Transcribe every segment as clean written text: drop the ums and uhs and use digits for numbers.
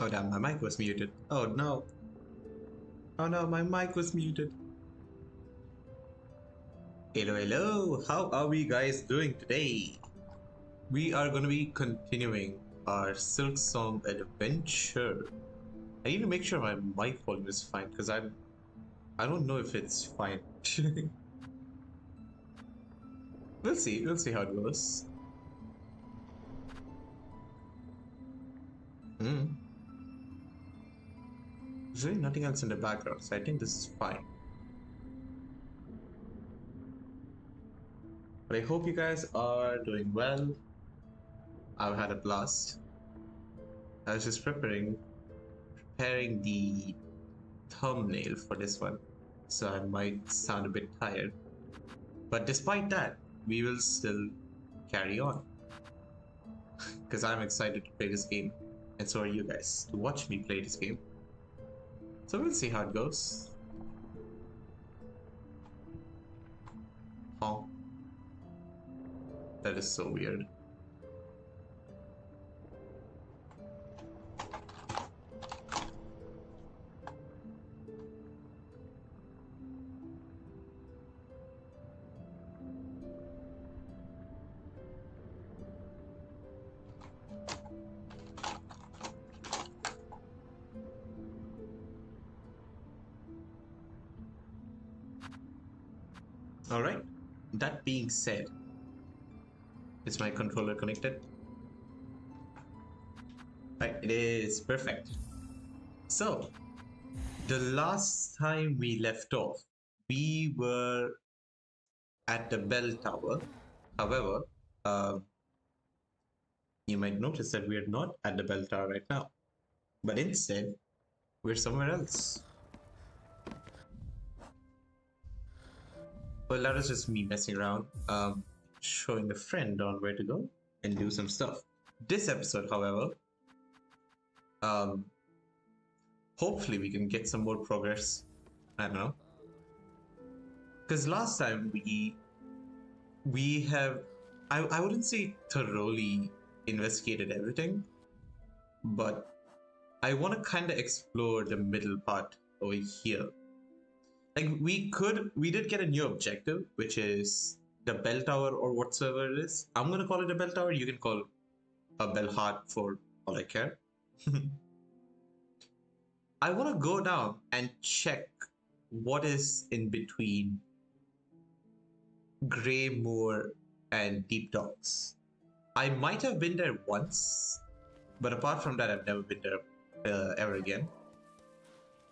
Oh damn, my mic was muted. Oh no. Oh no, my mic was muted. Hello, hello. How are we guys doing today? We are going to be continuing our Silksong adventure. I need to make sure my mic volume is fine because I don't know if it's fine. We'll see how it goes. There's really nothing else in the background, so I think this is fine. But I hope you guys are doing well. I've had a blast. I was just preparing the thumbnail for this one, so I might sound a bit tired. But despite that, we will still carry on. Because I'm excited to play this game, and so are you guys, to watch me play this game. So we'll see how it goes. Oh. That is so weird. Alright, that being said, is my controller connected? Right, it is perfect. So, the last time we left off, we were at the bell tower. However, you might notice that we are not at the bell tower right now, but instead, we're somewhere else. Well, that was just me messing around, showing a friend on where to go and do some stuff. This episode, however, hopefully we can get some more progress. I don't know, because last time we have I wouldn't say thoroughly investigated everything, but I want to kind of explore the middle part over here. Like we did get a new objective, which is the bell tower or whatsoever it is. I'm gonna call it a bell tower. You can call it a bell heart for all I care. I want to go down and check what is in between Grey Moor and Deep Docks. I might have been there once, but apart from that, I've never been there ever again.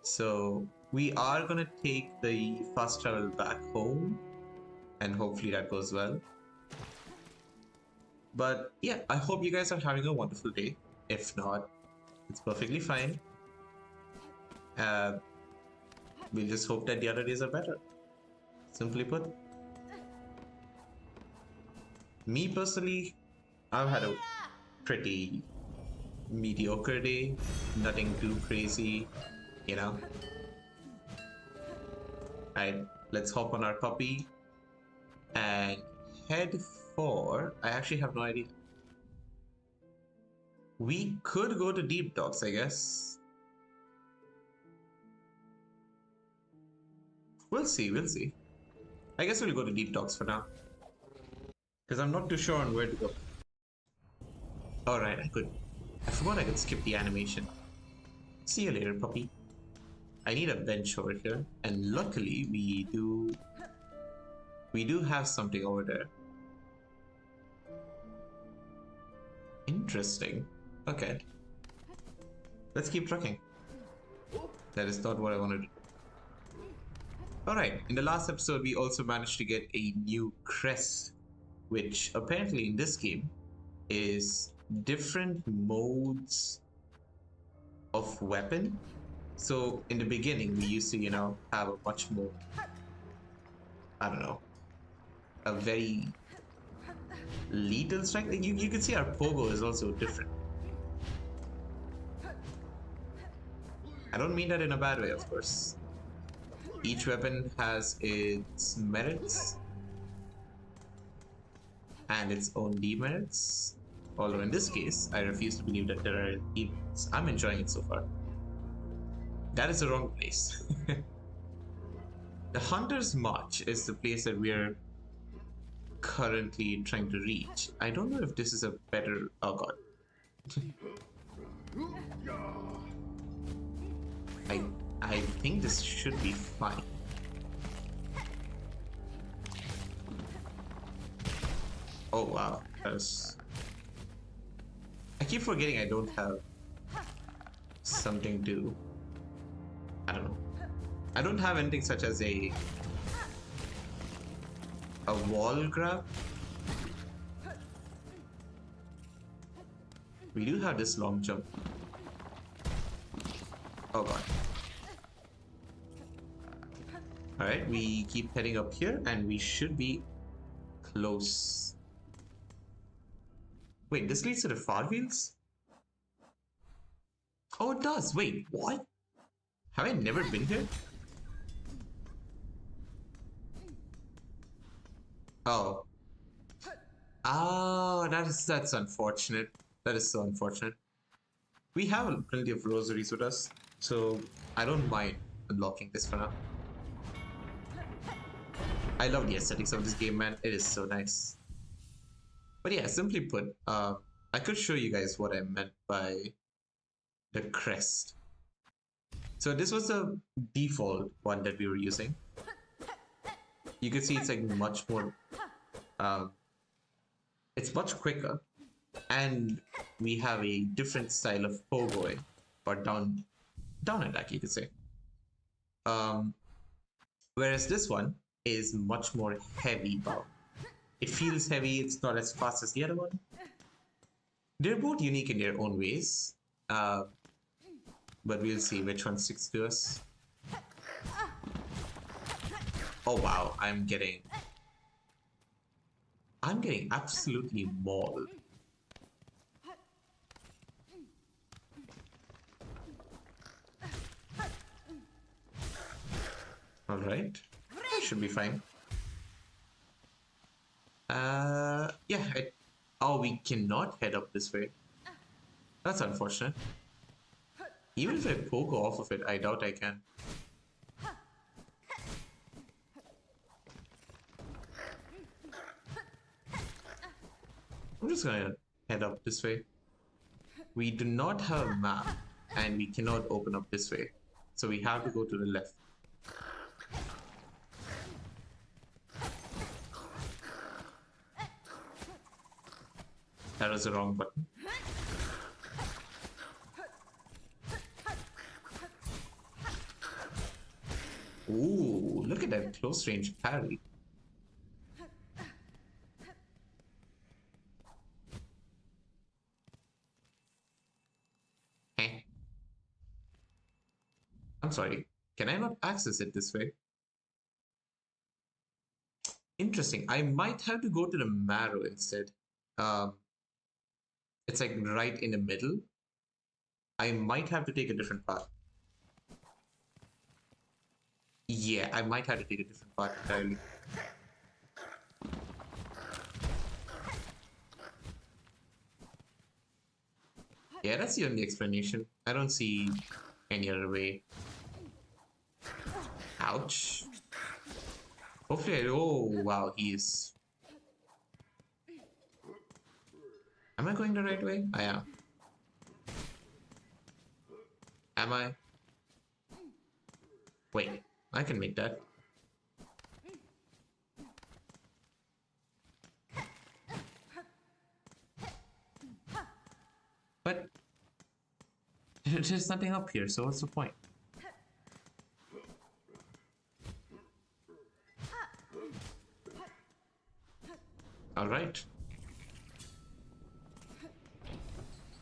So we are gonna take the fast travel back home, and hopefully that goes well. But yeah, I hope you guys are having a wonderful day. If not, it's perfectly fine. We'll just hope that the other days are better. Simply put. Me personally, I've had a pretty mediocre day. Nothing too crazy, you know. Alright, let's hop on our puppy and head for... I actually have no idea. We could go to Deep Docks, I guess. We'll see. I guess we'll go to Deep Docks for now, because I'm not too sure on where to go. Alright, I forgot I could skip the animation. See you later, puppy. I need a bench over here, and luckily we do have something over there. Interesting. Okay. Let's keep trucking. That is not what I wanted to do. Alright, in the last episode we also managed to get a new crest, which apparently in this game is different modes of weapon. So in the beginning we used to, you know, have a much more, I don't know, a very lethal strike. Like you can see our pogo is also different. I don't mean that in a bad way, of course. Each weapon has its merits and its own demerits. Although in this case, I refuse to believe that there are evils. I'm enjoying it so far. That is the wrong place. The Hunter's March is the place that we are currently trying to reach. I don't know if this is a better... Oh god. I think this should be fine. Oh wow, that's... I keep forgetting I don't have something to... I don't know. I don't have anything such as a wall grab. We do have this long jump. Oh god. Alright, we keep heading up here and we should be close. Wait, this leads to the far fields? Oh, it does. Wait, what? Have I never been here? Oh. Oh, that's unfortunate. That is so unfortunate. We have plenty of rosaries with us, so I don't mind unlocking this for now. I love the aesthetics of this game, man. It is so nice. But yeah, simply put, I could show you guys what I meant by the crest. So this was the default one that we were using. You can see it's like much more, it's much quicker. And we have a different style of pogoing, or down attack, you could say. Whereas this one is much more heavy bound. It feels heavy, it's not as fast as the other one. They're both unique in their own ways, but we'll see which one sticks to us. Oh wow, I'm getting absolutely mauled. Alright, that should be fine. Yeah, oh, we cannot head up this way. That's unfortunate. Even if I poke off of it, I doubt I can. I'm just gonna head up this way. We do not have a map, and we cannot open up this way. So we have to go to the left. That was the wrong button. Ooh, look at that close range parry. Eh. I'm sorry, can I not access it this way? Interesting, I might have to go to the marrow instead. It's like right in the middle. I might have to take a different path. Yeah, I might have to take a different path entirely. Yeah, that's the only explanation. I don't see any other way. Ouch. Hopefully oh wow, he is... Am I going the right way? I am. Am I? Wait, I can make that. But there's nothing up here, so what's the point? All right.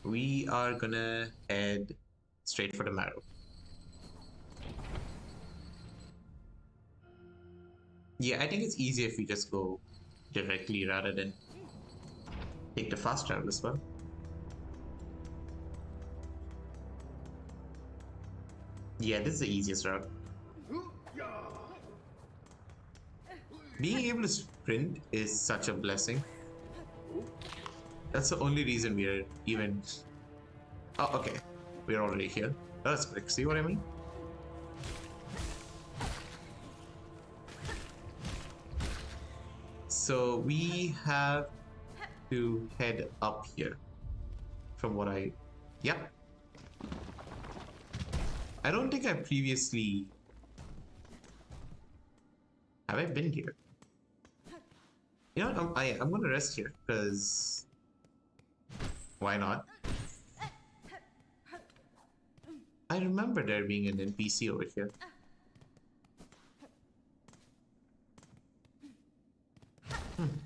We are gonna head straight for the marrow. Yeah, I think it's easier if we just go directly rather than take the fast travel as well. Yeah, this is the easiest route. Being able to sprint is such a blessing. That's the only reason we're even... Oh, okay. We're already here. That's quick. See what I mean? So we have to head up here. From what I... Yep. I don't think I previously... Have I been here? You know what? I'm gonna rest here, because... Why not? I remember there being an NPC over here.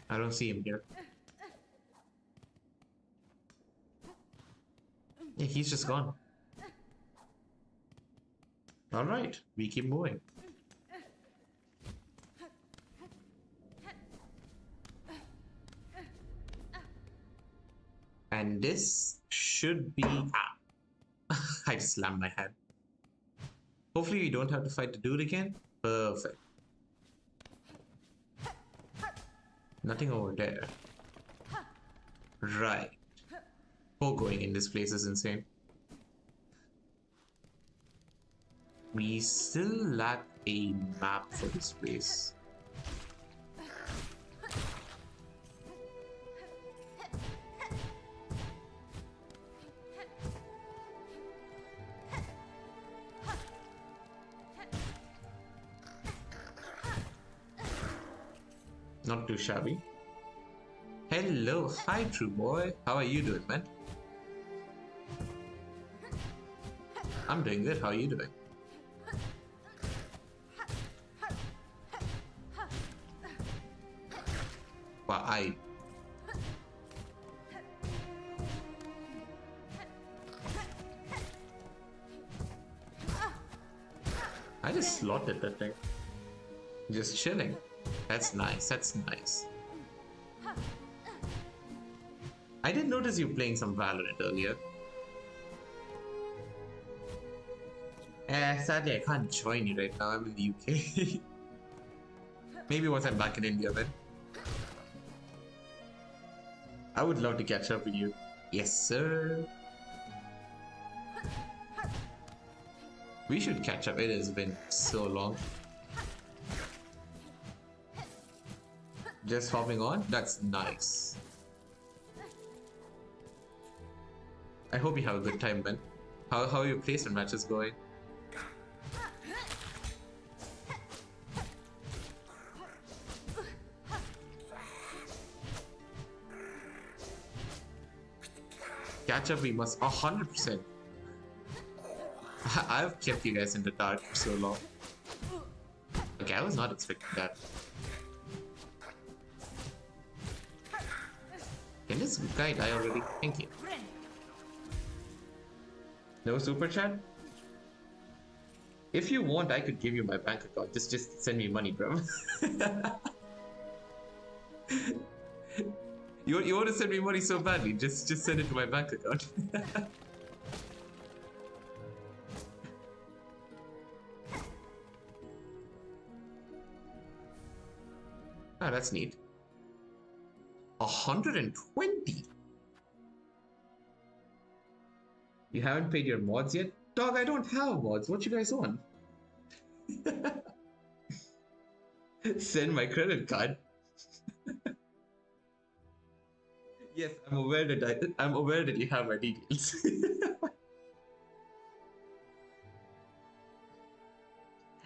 I don't see him here. Yeah, he's just gone. Alright, we keep moving. And this should be... Ah! I just slammed my head. Hopefully we don't have to fight the dude again. Perfect. Nothing over there. Right. Going in this place is insane. We still lack a map for this place. Not too shabby. Hello, hi true boy. How are you doing, man? I'm doing good. How are you doing? Wow, I just slotted that thing. Just chilling. That's nice. That's nice. I did notice you playing some Valorant earlier. Sadly, I can't join you right now. I'm in the UK. Maybe once I'm back in India then. I would love to catch up with you. Yes, sir. We should catch up. It has been so long. Just hopping on? That's nice. I hope you have a good time, man. How are your placement matches going? Catch up, we must 100%. I've kept you guys in the dark for so long. Okay, I was not expecting that. Can this guy die already? Thank you. No super chat? If you want, I could give you my bank account. Just send me money, bro. You want to send me money so badly? Just send it to my bank account. Ah, that's neat. 120. You haven't paid your mods yet? Dog, I don't have mods. What you guys want? Send my credit card. Yes, I'm aware that you have my details.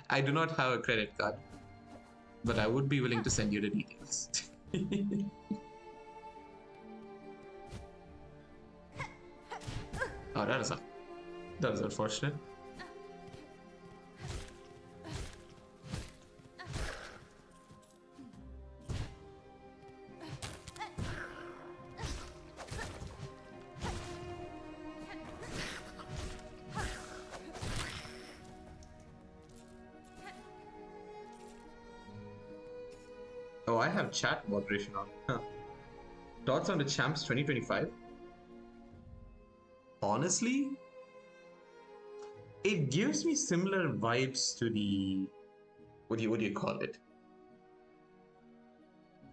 I do not have a credit card, but I would be willing to send you the details. Oh, that is unfortunate. Oh, I have chat moderation on. Huh. Thoughts on the Champs 2025? Honestly, it gives me similar vibes to the... What do you call it?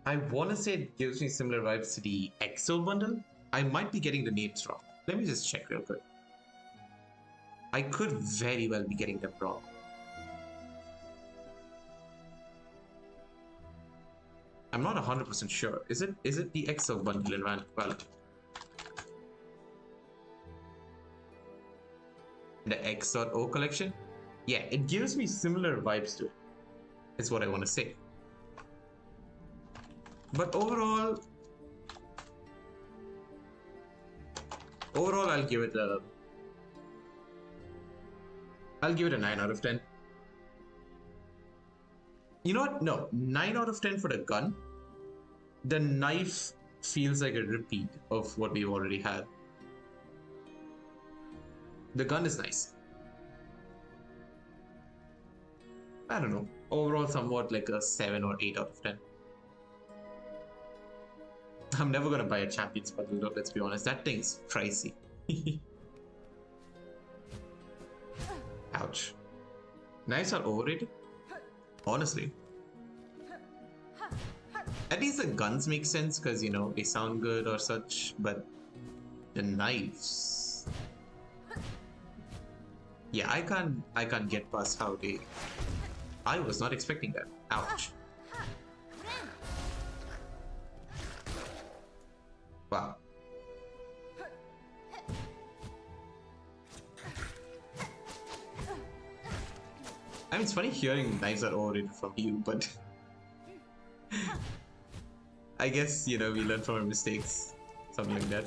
I want to say it gives me similar vibes to the EXO bundle. I might be getting the names wrong. Let me just check real quick. I could very well be getting them wrong. I'm not 100% sure. Is it the X of bundle and valid? The X.O collection? Yeah, it gives me similar vibes to it. Is what I want to say. But overall, I'll give it a 9 out of 10. You know what? No, 9 out of 10 for the gun. The knife feels like a repeat of what we've already had. The gun is nice. I don't know. Overall, somewhat like a 7 or 8 out of 10. I'm never gonna buy a Champions bundle though, let's be honest. That thing's pricey. Ouch. Knives are overrated? Honestly. At least the guns make sense because, you know, they sound good or such, but the knives... Yeah, I can't get past how they... I was not expecting that. Ouch. Wow. I mean, it's funny hearing knives are overrated from you, but I guess, you know, we learn from our mistakes. Something like that.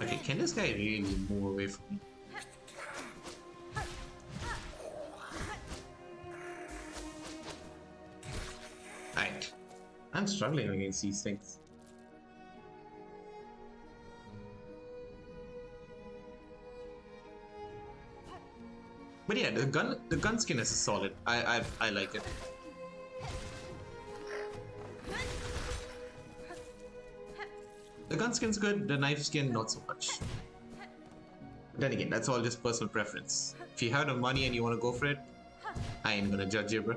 Okay, can this guy really move away from me? Right. I'm struggling against these things. But yeah, the gun skin is solid. I like it. The gun skin's good, the knife skin not so much. But then again, that's all just personal preference. If you have the money and you want to go for it, I ain't gonna judge you, bro.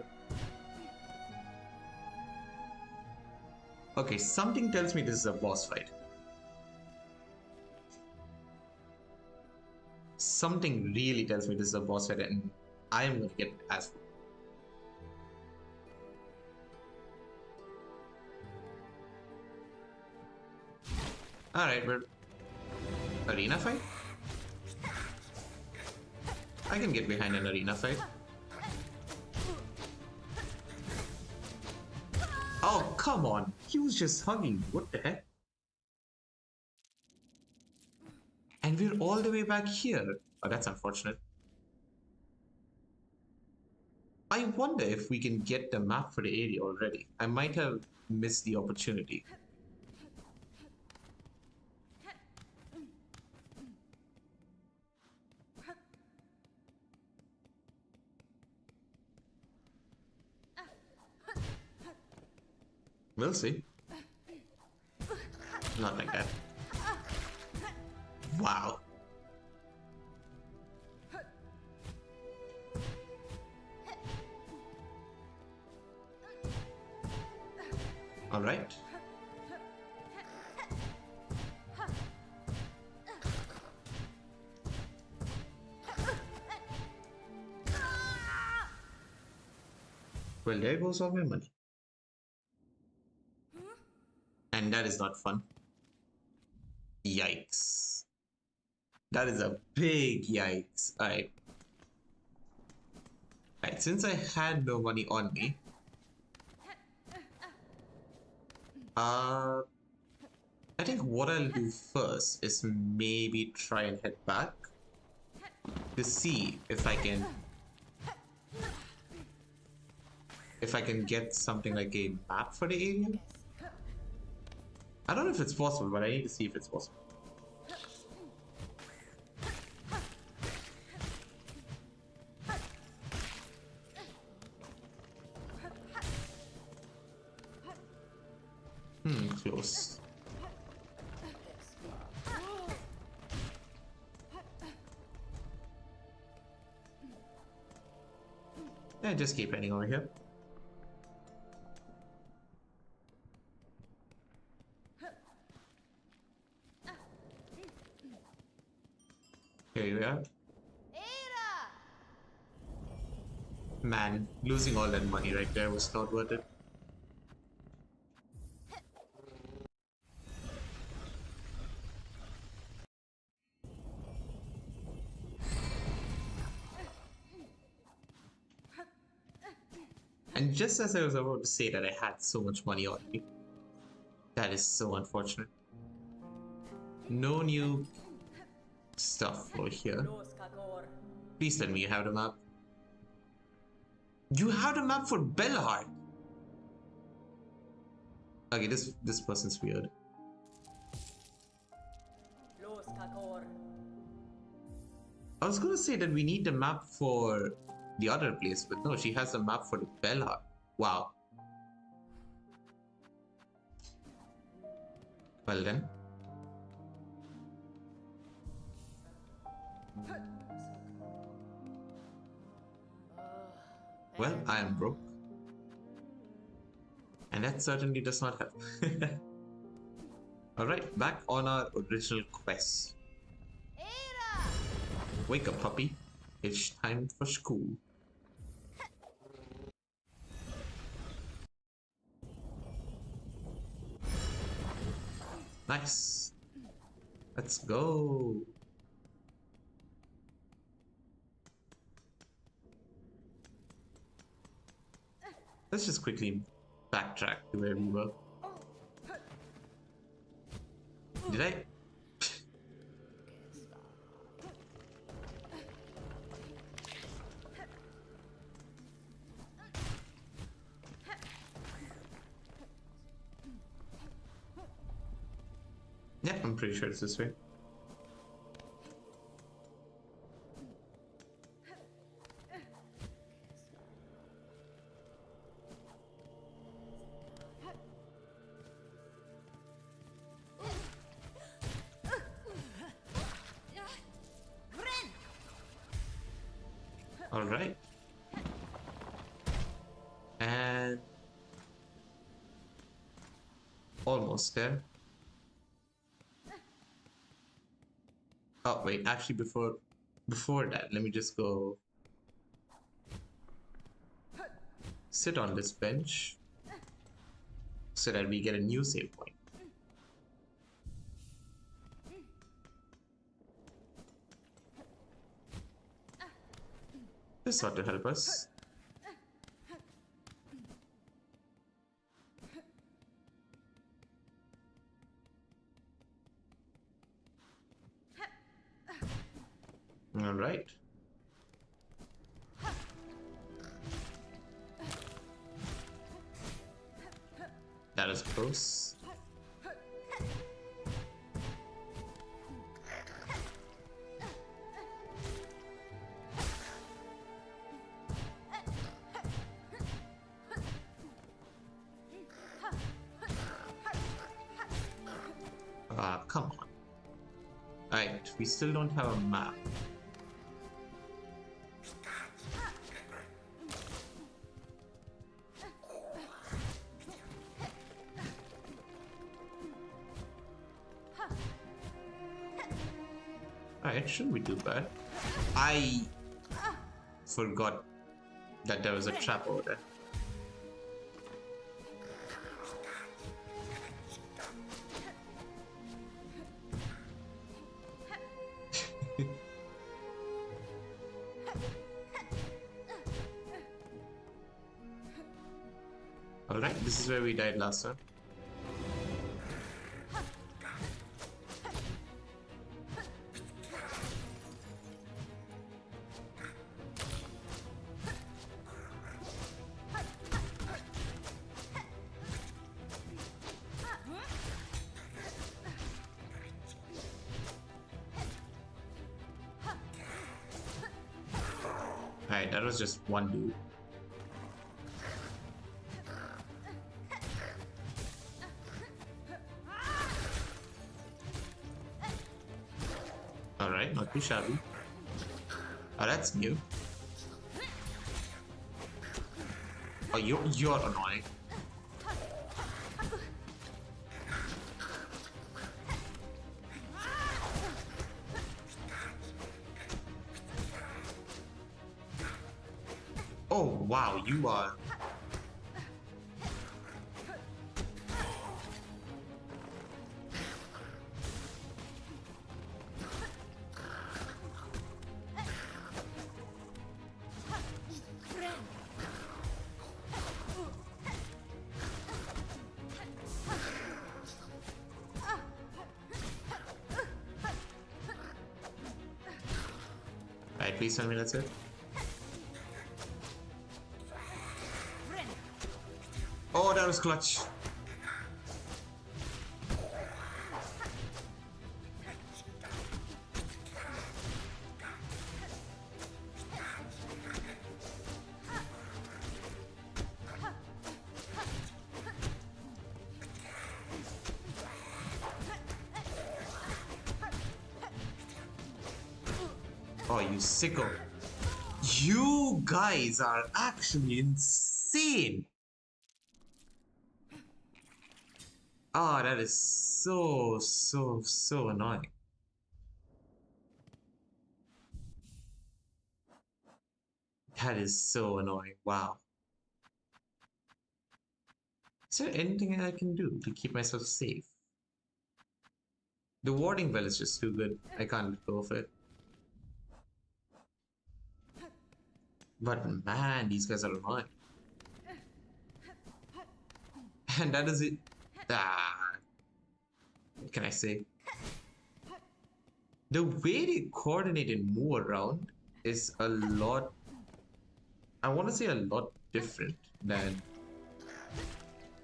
Okay, something tells me this is a boss fight. Something really tells me this is a boss fight and I am gonna get as well. Alright, we're... Arena fight? I can get behind an arena fight. Oh, come on. He was just hugging me. What the heck? And we're all the way back here. Oh, that's unfortunate. I wonder if we can get the map for the area already. I might have missed the opportunity. We'll see. Not like that. Wow. All right. Well, there goes all my money. And that is not fun. Yikes. That is a big yikes. Alright. Alright, since I had no money on me, I think what I'll do first is maybe try and head back to see if I can get something like a map for the area. I don't know if it's possible, but I need to see if it's possible. Close. Yeah, just keep heading over here. Here you are. Man, losing all that money right there was not worth it. And just as I was about to say that I had so much money on me, that is so unfortunate. No new stuff over here. Please tell me you have the map. You have the map for Bellheart. Okay, this person's weird. I was gonna say that we need the map for the other place, but no, she has a map for the Bellheart. Wow. Well then. Well, I am broke. And that certainly does not help. Alright, back on our original quest. Wake up, puppy. It's time for school. Nice. Let's go. Let's just quickly backtrack to where we were. Did I? Yeah, I'm pretty sure it's this way. All right. And almost there. Oh wait, actually before that, let me just go sit on this bench so that we get a new save point. This ought to help us. All right. That is close. Come on. Alright, we still don't have a map. Alright, shouldn't be too bad. I forgot that there was a trap over there. Alright, this is where we died last time. Alright, that was just one dude. Alright, not too shabby. Oh, that's new. Oh, you're annoying. Oh wow, you are. Right, please tell me that's it. Oh, that was clutch. Oh, you sicko. You guys are actually insane. Oh, that is so annoying. That is so annoying. Wow. Is there anything I can do to keep myself safe? The warding bell is just too good. I can't let go of it. But man, these guys are annoying. And that is it. Ah, what can I say? The way they coordinate and move around is a lot. I want to say a lot different than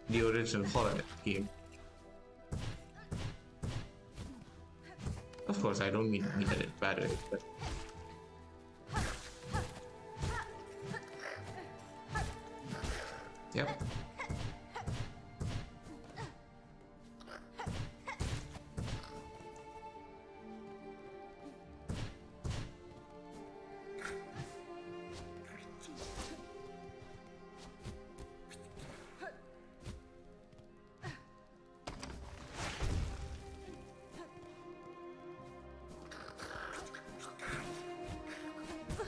the original horror game. Of course, I don't mean that in a bad way, but yep.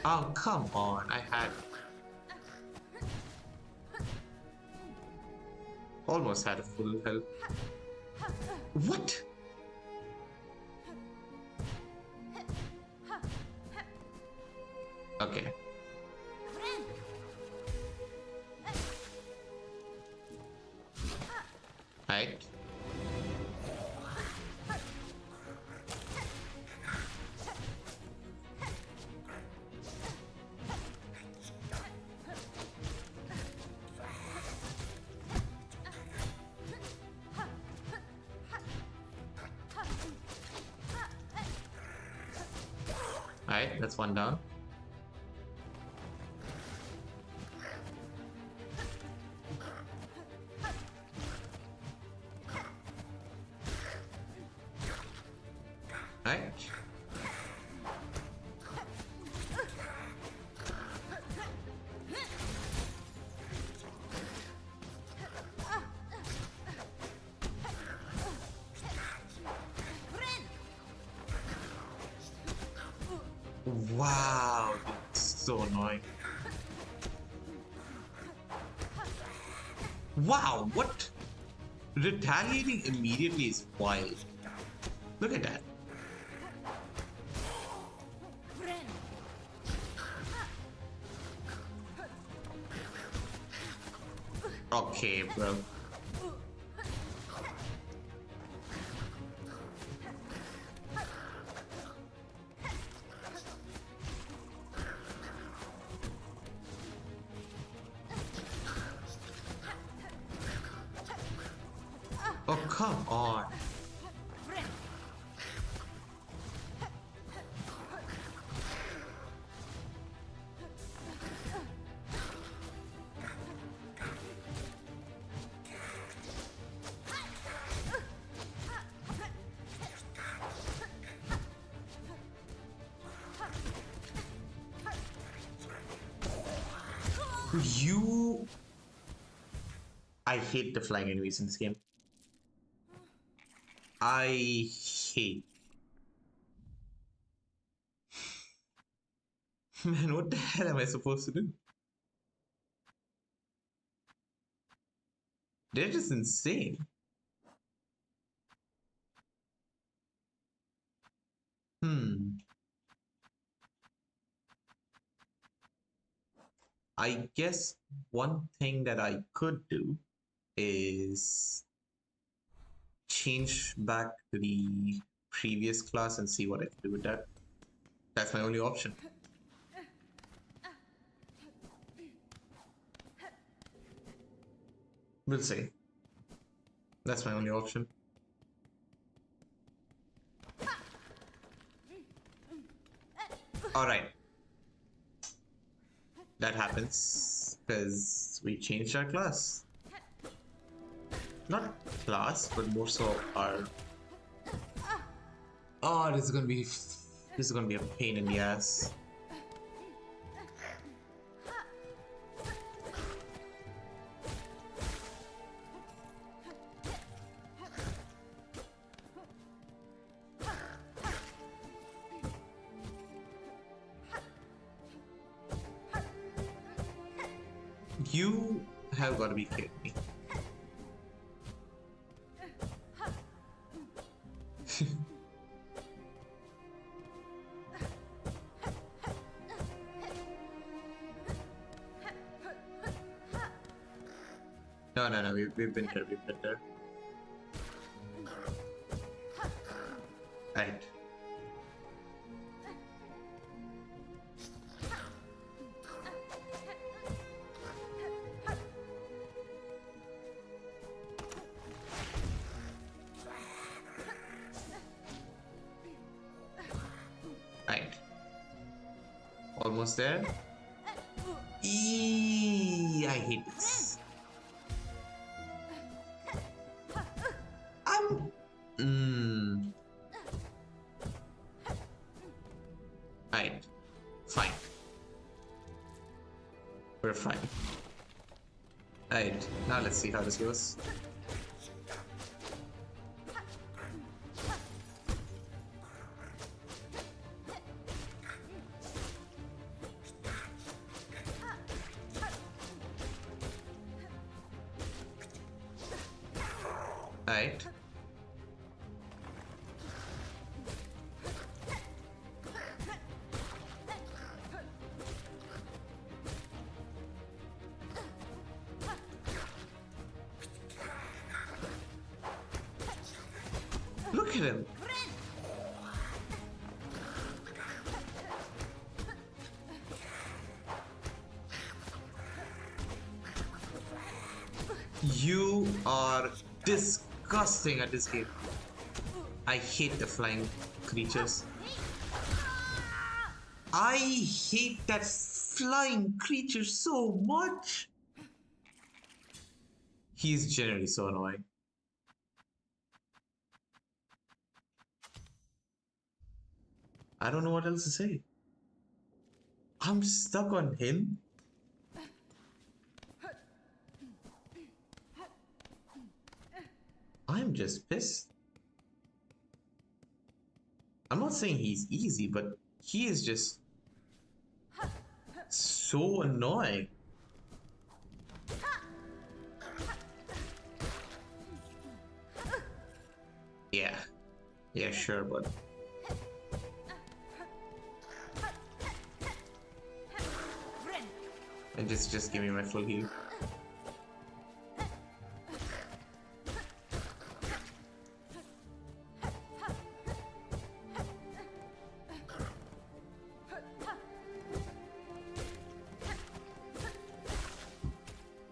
Oh, come on, I had almost had a full health. What? Okay. Right. Alright, that's one down. Alright. Wow, it's so annoying. Wow, what? Retaliating immediately is wild. Look at that. Okay, bro. Oh, come on. You I hate the flying enemies in this game. I hate. Man, what the hell am I supposed to do? They're just insane. Hmm. I guess one thing that I could do is change back to the previous class and see what I can do with that. That's my only option. We'll see. That's my only option. Alright. That happens because we changed our class. Not class, but more so our... Oh, this is gonna be a pain in the ass. You have got to be kidding me. No, we've been there. Right. Right. Almost there. I hate this. Right. Fine. We're fine. Right. Now let's see how this goes. Right. Look at him. You are disgusting at this game. I hate the flying creatures. I hate that flying creature so much. He's generally so annoying. I don't know what else to say. I'm stuck on him. I'm just pissed. I'm not saying he's easy, but he is just so annoying. Yeah. Yeah, sure, but... And just give me my full heal.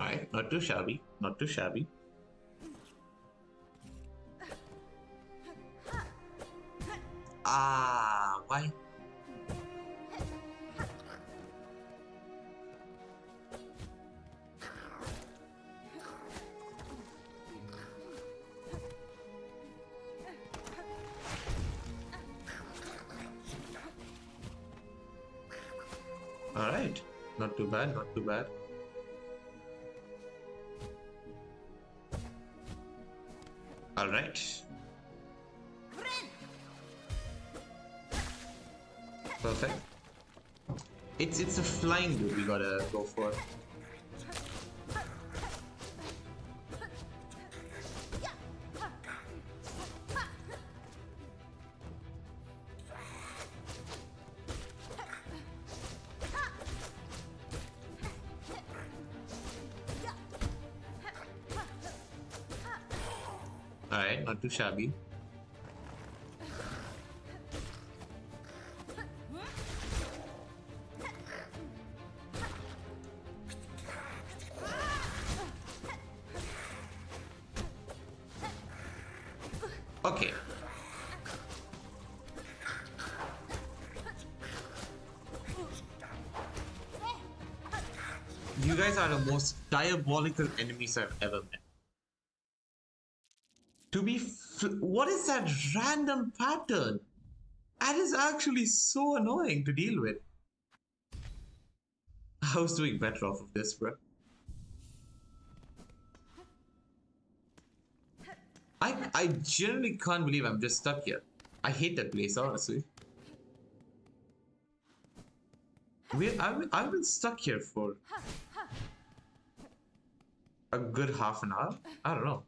Alright, not too shabby. Not too shabby. Ah, why? Alright, not too bad, not too bad. Alright. Perfect. It's a flying dude we gotta go for. Alright, not too shabby. Okay. You guys are the most diabolical enemies I've ever met. What is that random pattern? That is actually so annoying to deal with. I was doing better off of this, bro. I genuinely can't believe I'm just stuck here. I hate that place, honestly. I've been stuck here for a good half an hour. I don't know.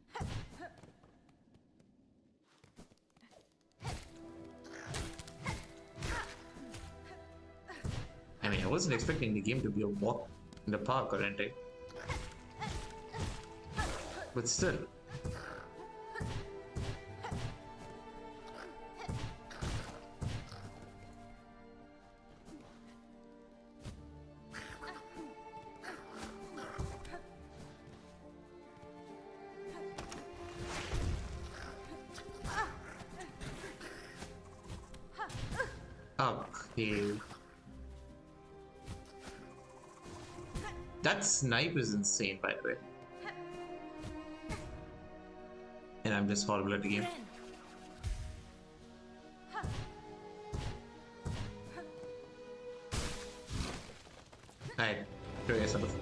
I mean, I wasn't expecting the game to be a walk in the park or anything. But still. Okay. That snipe is insane, by the way. And I'm just horrible at the game. Alright, show yourself.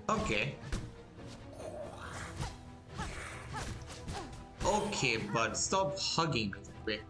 Okay. Okay, but stop hugging me that way.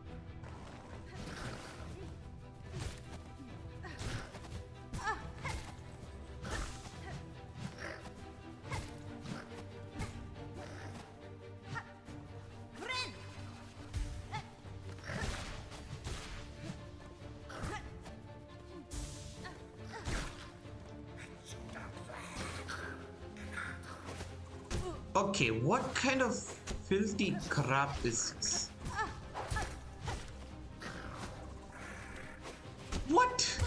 Okay, what kind of filthy crap is this? What?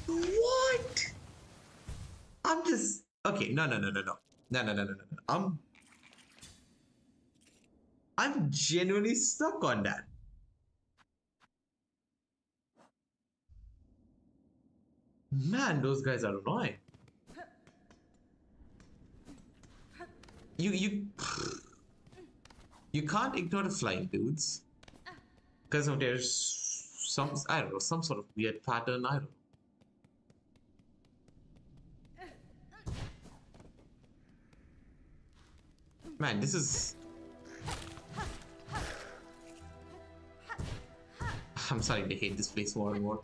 What? I'm just... Okay, no. I'm genuinely stuck on that. Man, those guys are annoying. You can't ignore the flying dudes because of there's some, I don't know, some sort of weird pattern. I don't know. Man, this is... I'm starting to hate this place more and more.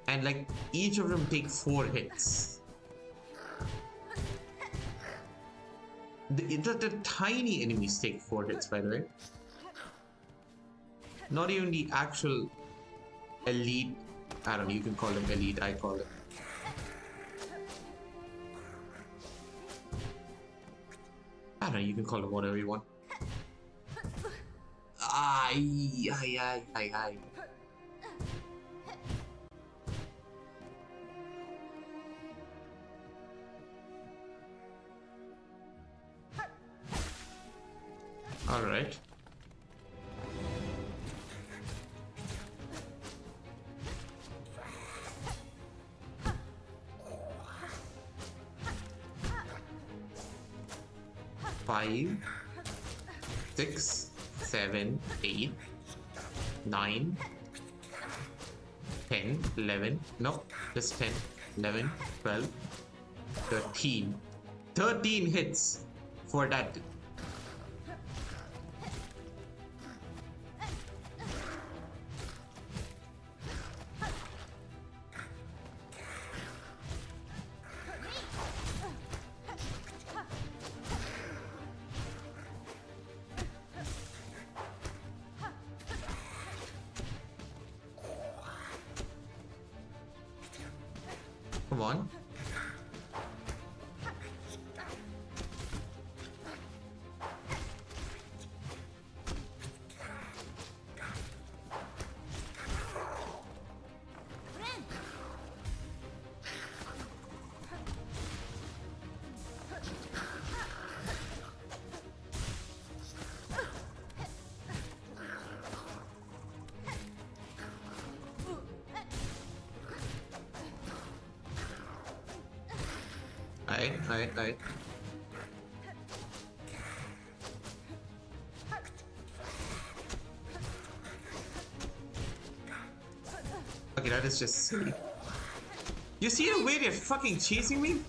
And like each of them take 4 hits. The tiny enemies take 4 hits, by the way. Not even the actual elite. I don't know, you can call them elite, I call them. I don't know, you can call them whatever you want. Aye. All right. 5, 6, 7, 8, 9, 10, 11. No, just 10, 11, 12, 13. 13 hits for that. Come on. Alright. Okay, that is just silly. You see the way they're fucking chasing me?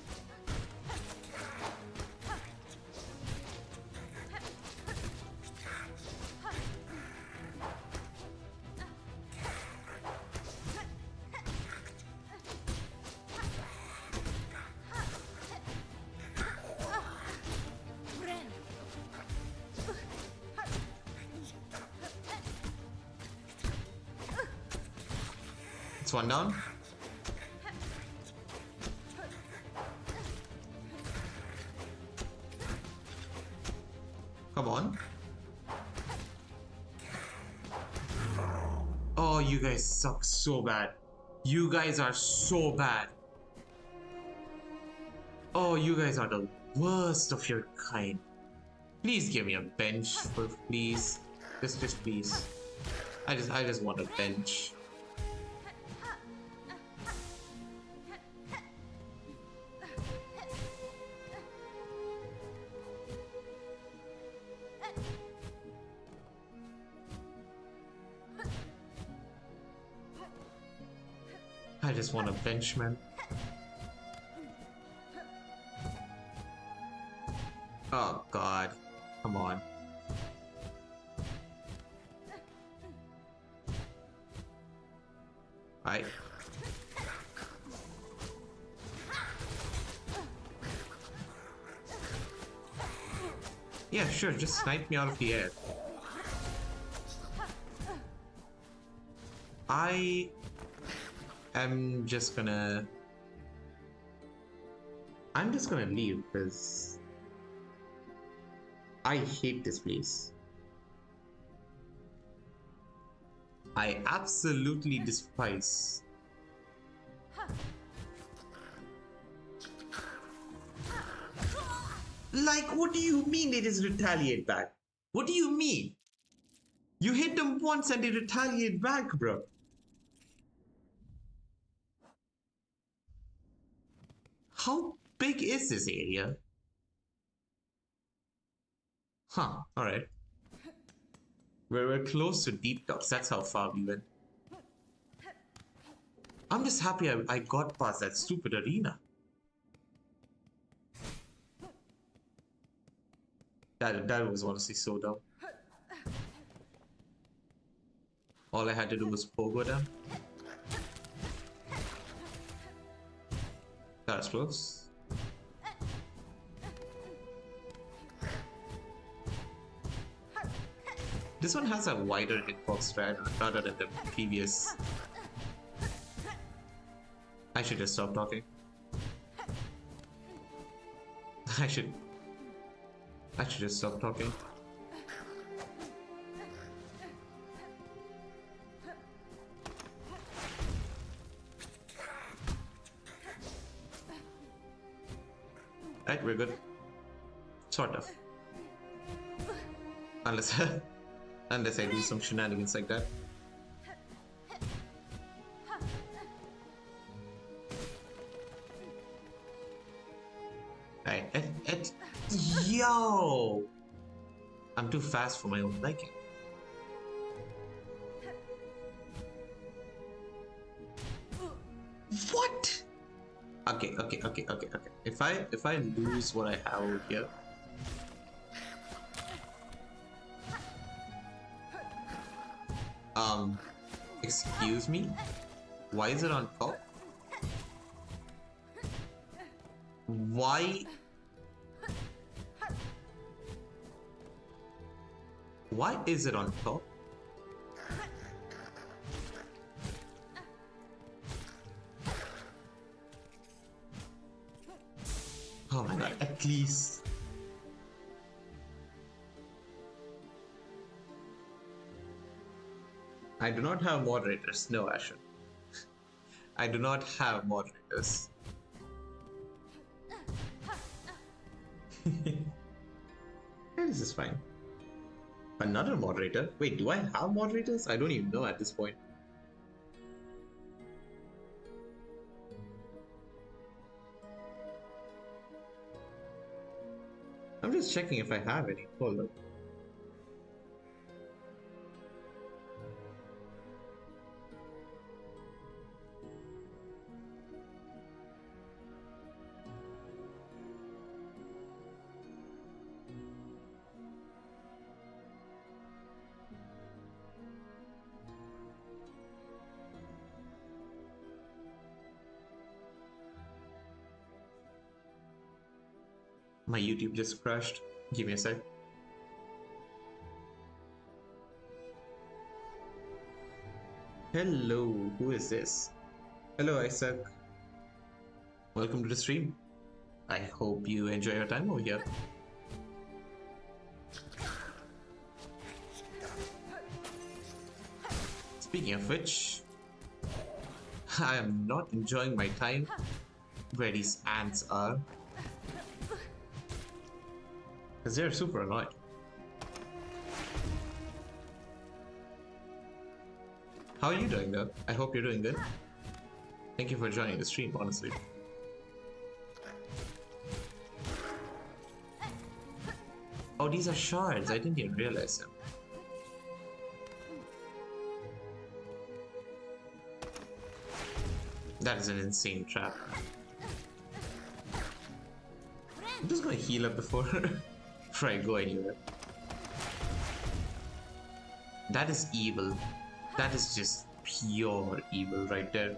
It's one down. Come on. Oh, you guys suck so bad. You guys are so bad. Oh, you guys are the worst of your kind. Please give me a bench, please. Just please. I just want a bench. I just want a bench, man. Oh god. Come on. Right. Yeah, sure, just snipe me out of the air. I'm just gonna leave because I hate this place. I absolutely despise. Like, what do you mean they just retaliate back? What do you mean? You hit them once and they retaliate back, bro. How big is this area? Huh, alright. We're close to Deep Docks, that's how far we went. I'm just happy I got past that stupid arena. That was honestly so dumb. All I had to do was pogo them. That's close. This one has a wider hitbox rather than the previous. I should just stop talking. I should just stop talking. Right, we're good. Sort of. Unless I do some shenanigans like that. Right, Yo! I'm too fast for my own liking. What? Okay. If I lose what I have over here. Excuse me? Why is it on top? Why? Why is it on top? Oh my god, at least. I do not have moderators. No, Asher. I do not have moderators. This is fine. Another moderator? Wait, do I have moderators? I don't even know at this point. I'm just checking if I have any. Hold on. My YouTube just crashed. Give me a sec. Hello, who is this? Hello, Isaac. Welcome to the stream. I hope you enjoy your time over here. Speaking of which, I am not enjoying my time where these ants are. Because they're super annoying. How are you doing though? I hope you're doing good. Thank you for joining the stream, honestly. Oh, these are shards. I didn't even realize them. That is an insane trap. I'm just gonna heal up before I go anywhere. That is evil. That is just pure evil right there.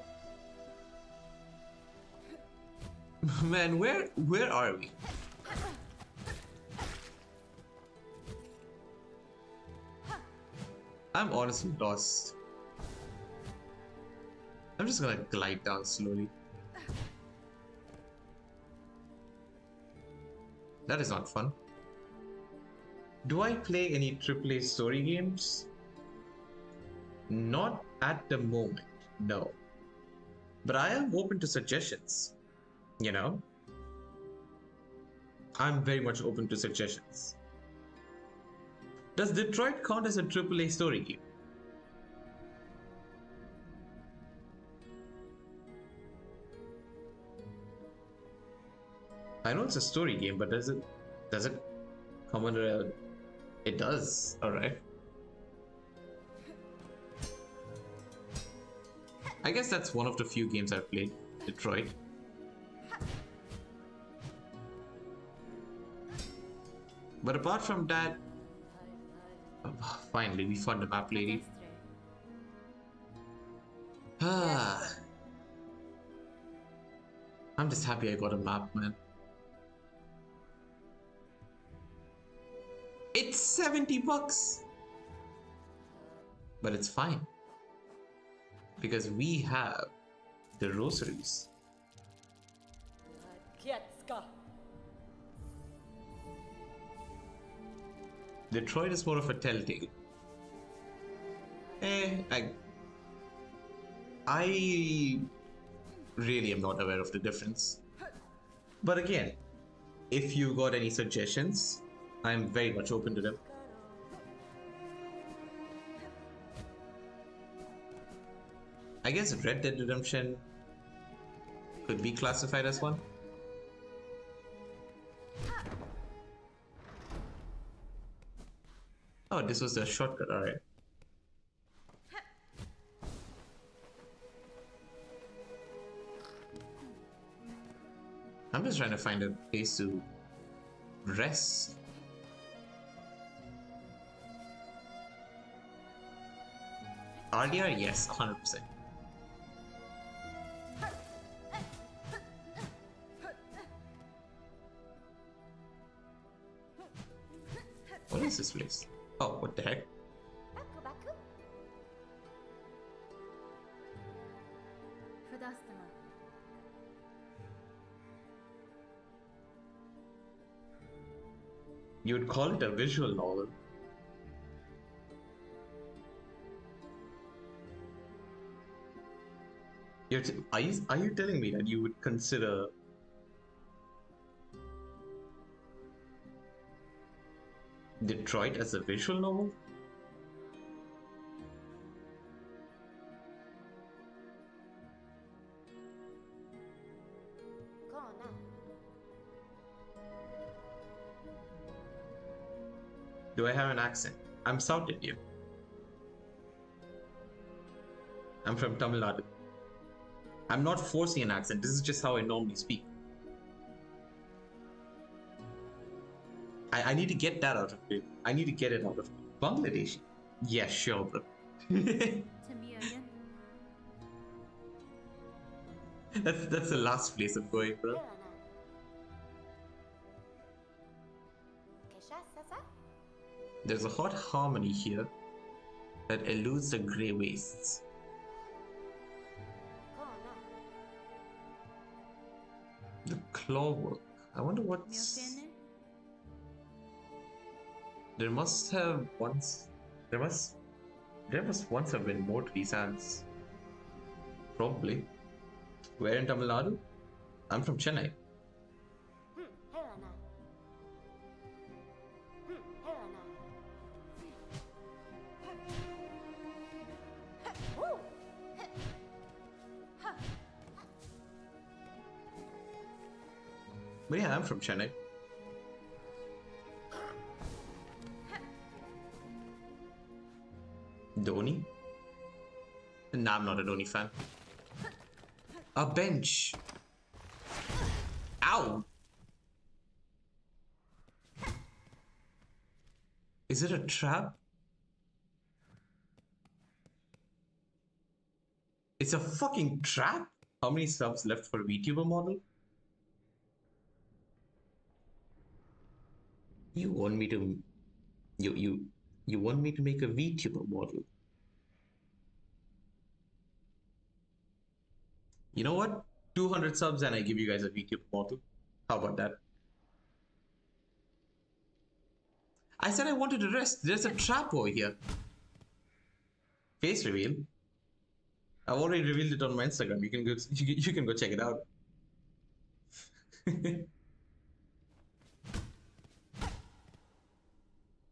Man, where are we? I'm honestly lost. I'm just gonna glide down slowly. That is not fun. Do I play any AAA story games? Not at the moment, no. But I am open to suggestions, you know? I'm very much open to suggestions. Does Detroit count as a AAA story game? I know it's a story game, but does it come under a... It does, alright. I guess that's one of the few games I've played, Detroit. But apart from that... Oh, finally, we found the map lady. Ah. I'm just happy I got a map, man. It's 70 bucks! But it's fine. Because we have the rosaries. Detroit is more of a telltale. I really am not aware of the difference. But again, if you got any suggestions, I'm very much open to them. I guess Red Dead Redemption could be classified as one. Oh, this was the shortcut, alright. I'm just trying to find a place to rest. RDR, yes, 100%. What is this place? Oh, what the heck? You would call it a visual novel. Are you telling me that you would consider Detroit as a visual novel? Do I have an accent? I'm South Indian. I'm from Tamil Nadu. I'm not forcing an accent. This is just how I normally speak. I need to get that out of you. I need to get it out of you. Bangladeshi? Yeah, sure, bro. That's the last place I'm going, bro. There's a hot harmony here that eludes the grey wastes. The clawwork. I wonder what's... There must once have been more to these hands. Probably. Where in Tamil Nadu? I'm from Chennai. But yeah, I'm from Chennai. Dhoni? Nah, I'm not a Dhoni fan. A bench. Ow! Is it a trap? It's a fucking trap? How many subs left for VTuber model? You want me to... You want me to make a VTuber model? You know what? 200 subs and I give you guys a VTuber model. How about that? I said I wanted to rest. There's a trap over here. Face reveal. I've already revealed it on my Instagram. You can go check it out.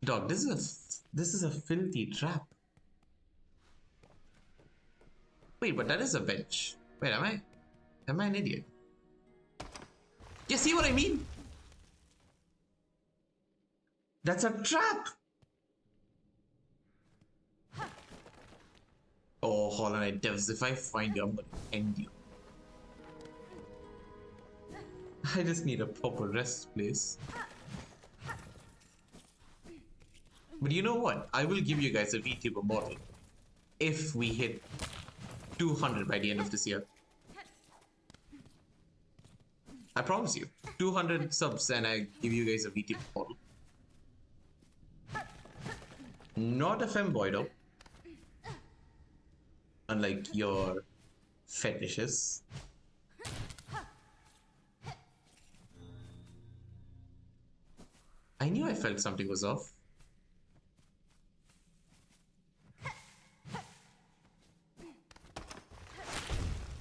Dog, this is a filthy trap. Wait, but that is a bench. Wait, am I an idiot? You see what I mean? That's a trap. Oh, Hollow Knight devs, if I find you, I'm gonna end you. I just need a proper rest place. But you know what? I will give you guys a VTuber model if we hit 200 by the end of this year. I promise you. 200 subs and I give you guys a VTuber model. Not a femboy though. Unlike your fetishes. I knew I felt something was off.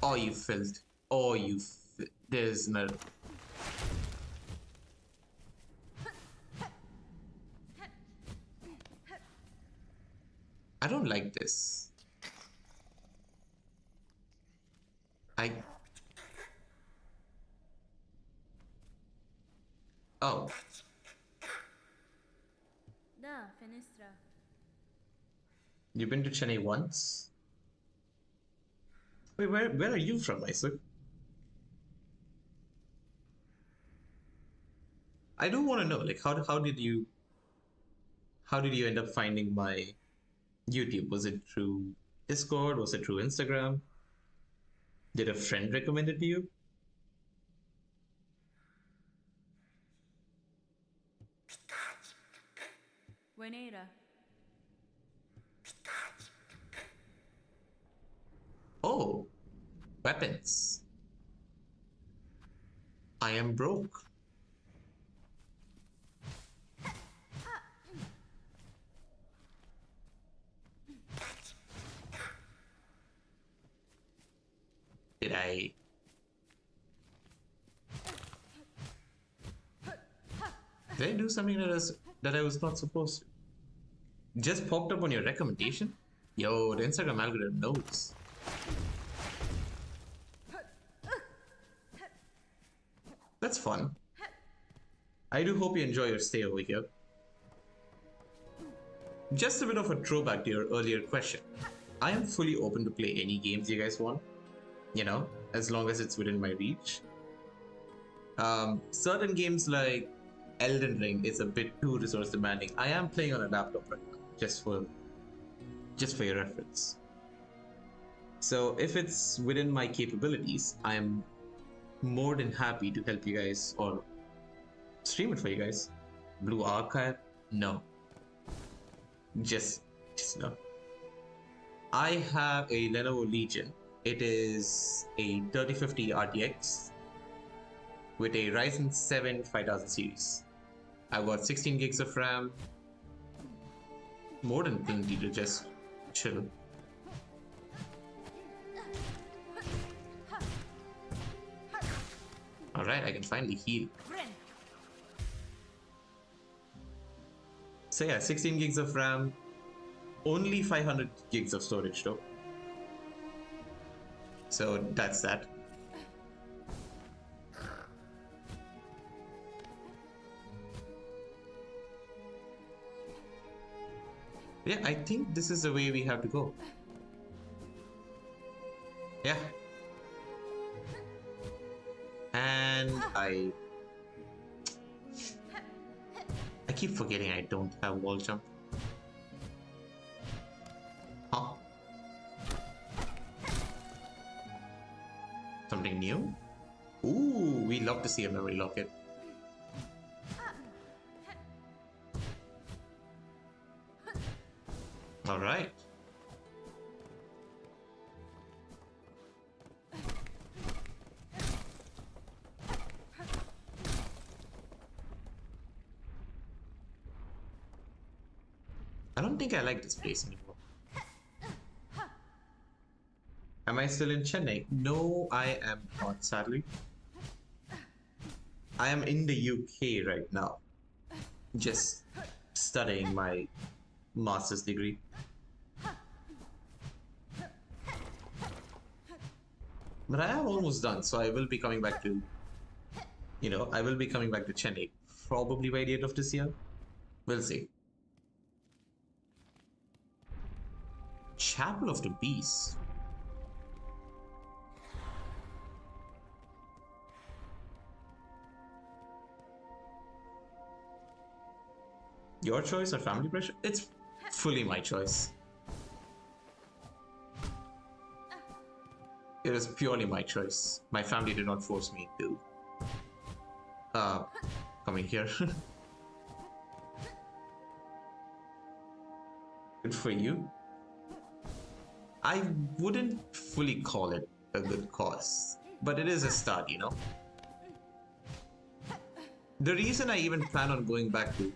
Oh, you felt. Oh, there's no. I don't like this. Oh. Da, fenestra. You've been to Chennai once? Wait, where are you from, Isaac? I do want to know, like, how did you end up finding my YouTube? Was it through Discord? Was it through Instagram? Did a friend recommend it to you? Juanita. Oh, weapons. I am broke. Did I? Did I do something that I was not supposed to? Just popped up on your recommendation? Yo, the Instagram algorithm knows. That's fun. I do hope you enjoy your stay over here. Just a bit of a throwback to your earlier question. I am fully open to play any games you guys want. You know, as long as it's within my reach. Certain games like Elden Ring is a bit too resource demanding. I am playing on a laptop right now, just for your reference. So if it's within my capabilities, I'm more than happy to help you guys or stream it for you guys. Blue Archive? No. Just no. I have a Lenovo Legion. It is a 3050 RTX with a Ryzen 7 5000 series. I've got 16 gigs of RAM, more than plenty to just chill. Alright, I can finally heal. So yeah, 16 gigs of RAM, only 500 gigs of storage though. So that's that. Yeah, I think this is the way we have to go. Yeah. And I keep forgetting I don't have wall jump. Huh? Something new? Ooh, we love to see a memory locket. All right. I don't think I like this place anymore. Am I still in Chennai? No, I am not, sadly. I am in the UK right now, just studying my master's degree. But I am almost done, so I will be coming back to, I will be coming back to Chennai probably by the end of this year. We'll see. Chapel of the Beast. Your choice or family pressure? It's fully my choice. It is purely my choice. My family did not force me to coming here. Good for you. I wouldn't fully call it a good cause, but it is a start, you know. The reason I even plan on going back to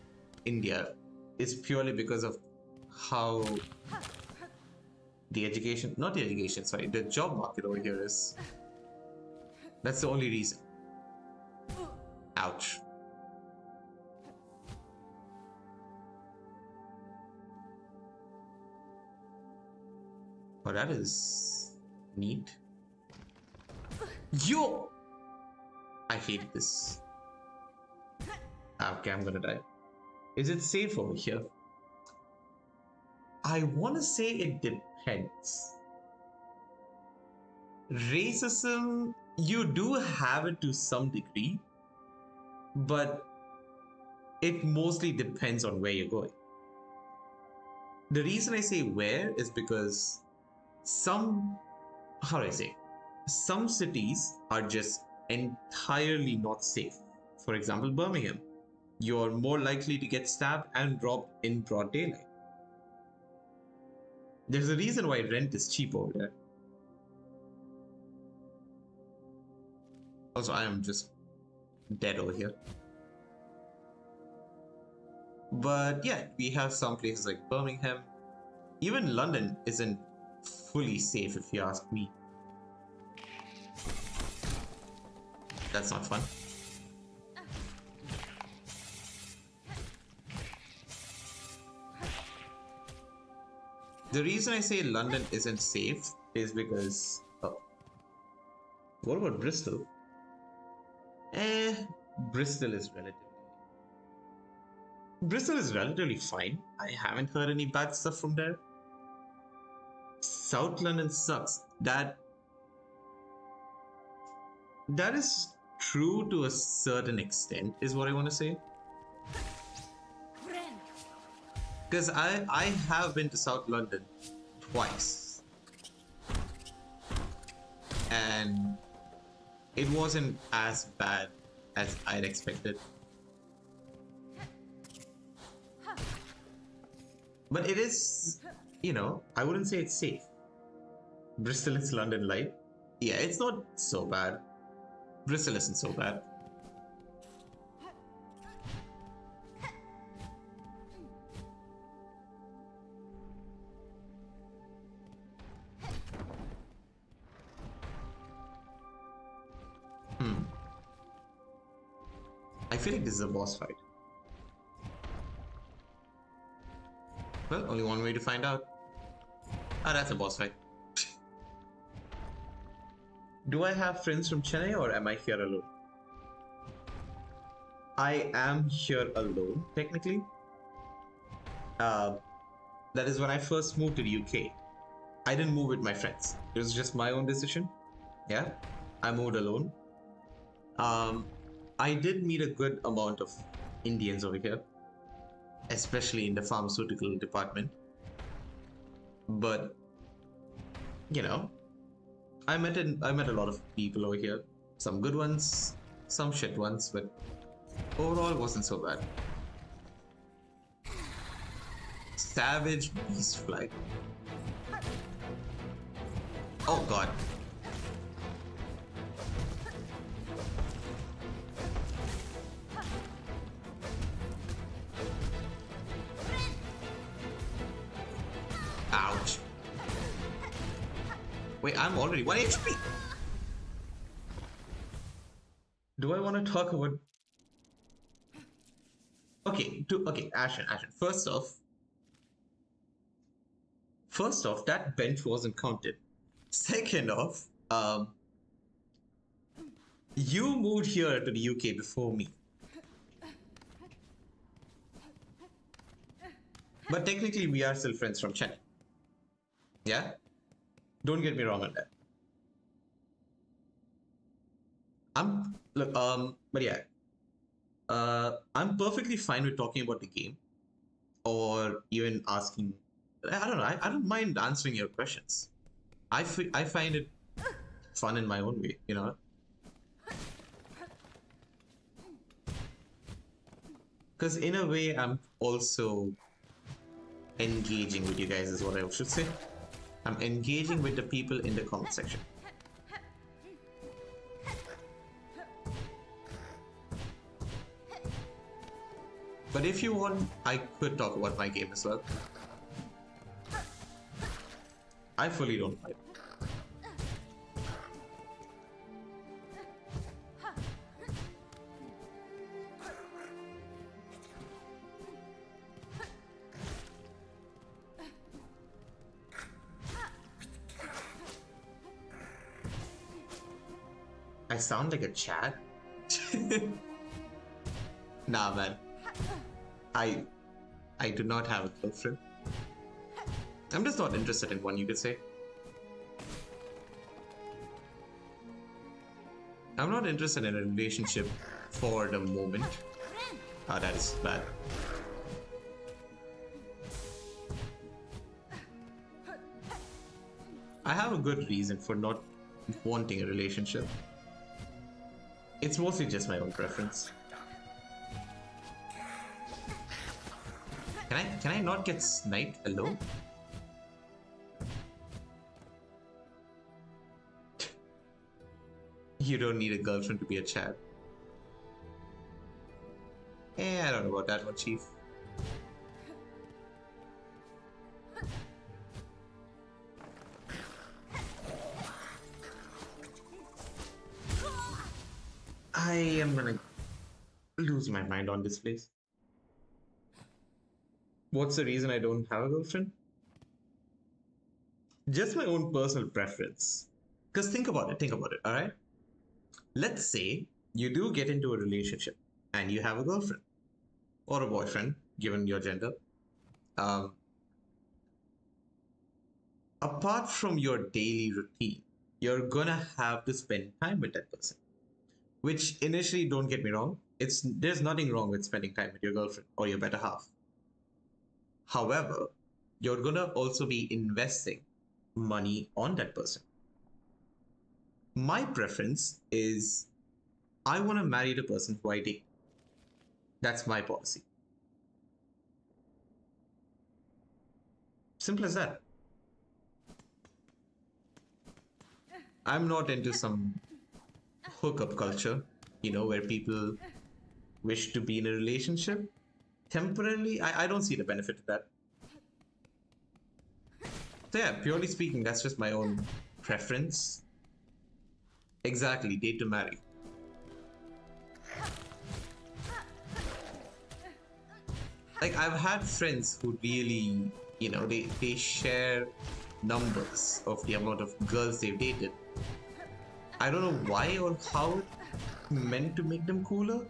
India is purely because of how the job market over here is. That's the only reason. Ouch. Oh, that is neat. Yo! I hate this. Okay, I'm gonna die. Is it safe over here? I want to say it depends. Racism, you do have it to some degree, but it mostly depends on where you're going. The reason I say where is because some, how do I say, some cities are just entirely not safe. For example, Birmingham. You're more likely to get stabbed and robbed in broad daylight. There's a reason why rent is cheap over there. Also, I am just dead over here. But yeah, we have some places like Birmingham. Even London isn't fully safe if you ask me. That's not fun. The reason I say London isn't safe is because... Oh. What about Bristol? Bristol is relatively fine. I haven't heard any bad stuff from there. South London sucks. That is true to a certain extent, is what I want to say. Because I have been to South London twice. And it wasn't as bad as I'd expected. But it is, I wouldn't say it's safe. Bristol is London light. Yeah, it's not so bad. Bristol isn't so bad. I feel like this is a boss fight. Well, only one way to find out. Ah, that's a boss fight. Do I have friends from Chennai or am I here alone? I am here alone, technically. That is when I first moved to the UK. I didn't move with my friends. It was just my own decision. Yeah, I moved alone. I did meet a good amount of Indians over here, especially in the pharmaceutical department. But, I met a lot of people over here. Some good ones, some shit ones, but overall it wasn't so bad. Savage Beast Flag. Oh god. Ouch. Wait, I'm already 1 HP. Do I want to talk about... Okay, Ashen. First off, that bench wasn't counted. Second off, you moved here to the UK before me. But technically, we are still friends from Chennai. Yeah? Don't get me wrong on that. But yeah. I'm perfectly fine with talking about the game. Or even asking... I don't know, I don't mind answering your questions. I find it fun in my own way, Because in a way, I'm also engaging with you guys is what I should say. I'm engaging with the people in the comment section. But if you want, I could talk about my game as well. I fully don't mind. I sound like a chat? Nah, man. I do not have a girlfriend. I'm just not interested in one, you could say. I'm not interested in a relationship for the moment. Ah, that is bad. I have a good reason for not wanting a relationship. It's mostly just my own preference. Can I not get sniped alone? You don't need a girlfriend to be a Chad. I don't know about that one, Chief. I am gonna lose my mind on this place. What's the reason I don't have a girlfriend? Just my own personal preference. Because think about it, alright? Let's say you do get into a relationship and you have a girlfriend or a boyfriend, given your gender. Apart from your daily routine, you're gonna have to spend time with that person. Which initially, don't get me wrong, there's nothing wrong with spending time with your girlfriend or your better half. However, you're gonna also be investing money on that person. My preference is I want to marry the person who I date. That's my policy. Simple as that. I'm not into some hookup culture, where people wish to be in a relationship temporarily. I don't see the benefit of that. So yeah, purely speaking, that's just my own preference. Exactly, date to marry. Like, I've had friends who really, they share numbers of the amount of girls they've dated. I don't know why or how it's meant to make them cooler.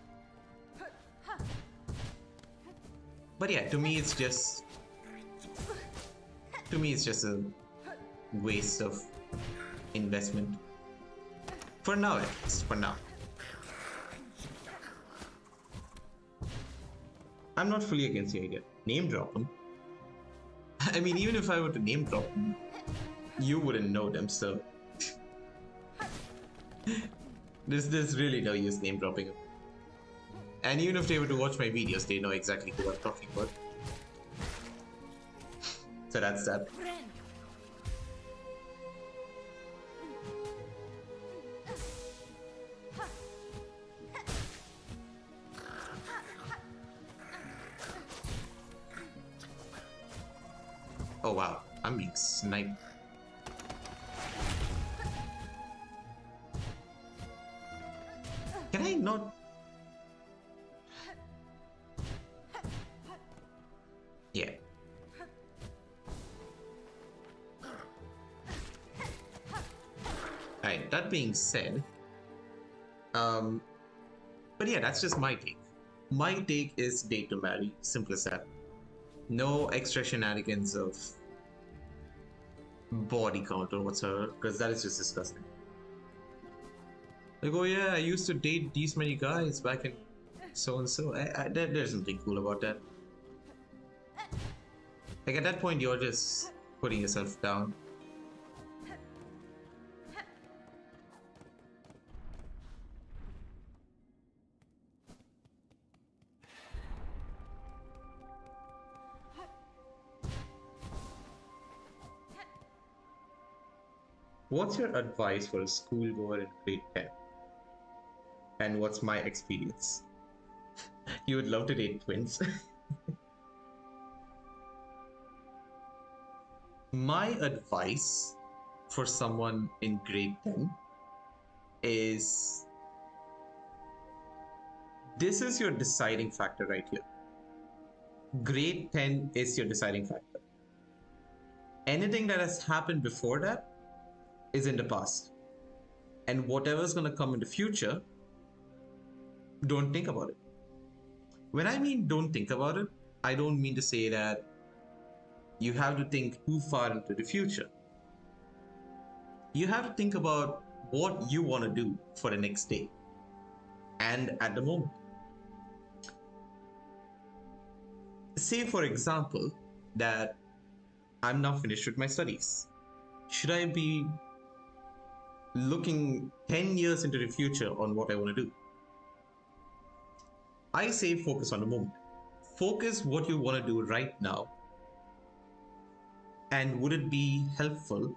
But yeah, to me it's just a waste of investment. For now, at least. For now. I'm not fully against the idea. Name drop them. I mean, even if I were to name drop them, you wouldn't know them, so there's really no use name dropping them. And even if they were to watch my videos, they know exactly who I'm talking about. So that's that. Oh wow, I'm being sniped. Can I not? Yeah. Alright, that being said, but yeah, that's just my take. My take is date to marry, simple as that. No extra shenanigans of body count or whatsoever, because that is just disgusting. Like, oh yeah, I used to date these many guys back in so and so. There's something cool about that. Like, at that point, you're just putting yourself down. What's your advice for a schoolgoer in grade 10? And what's my experience? You would love to date twins. My advice for someone in grade 10 is this is your deciding factor right here. Grade 10 is your deciding factor. Anything that has happened before that is in the past. And whatever's going to come in the future, don't think about it. When I mean don't think about it, I don't mean to say that you have to think too far into the future. You have to think about what you want to do for the next day and at the moment. Say, for example, that I'm now finished with my studies. Should I be looking 10 years into the future on what I want to do? I say focus on the moment. Focus what you want to do right now, and would it be helpful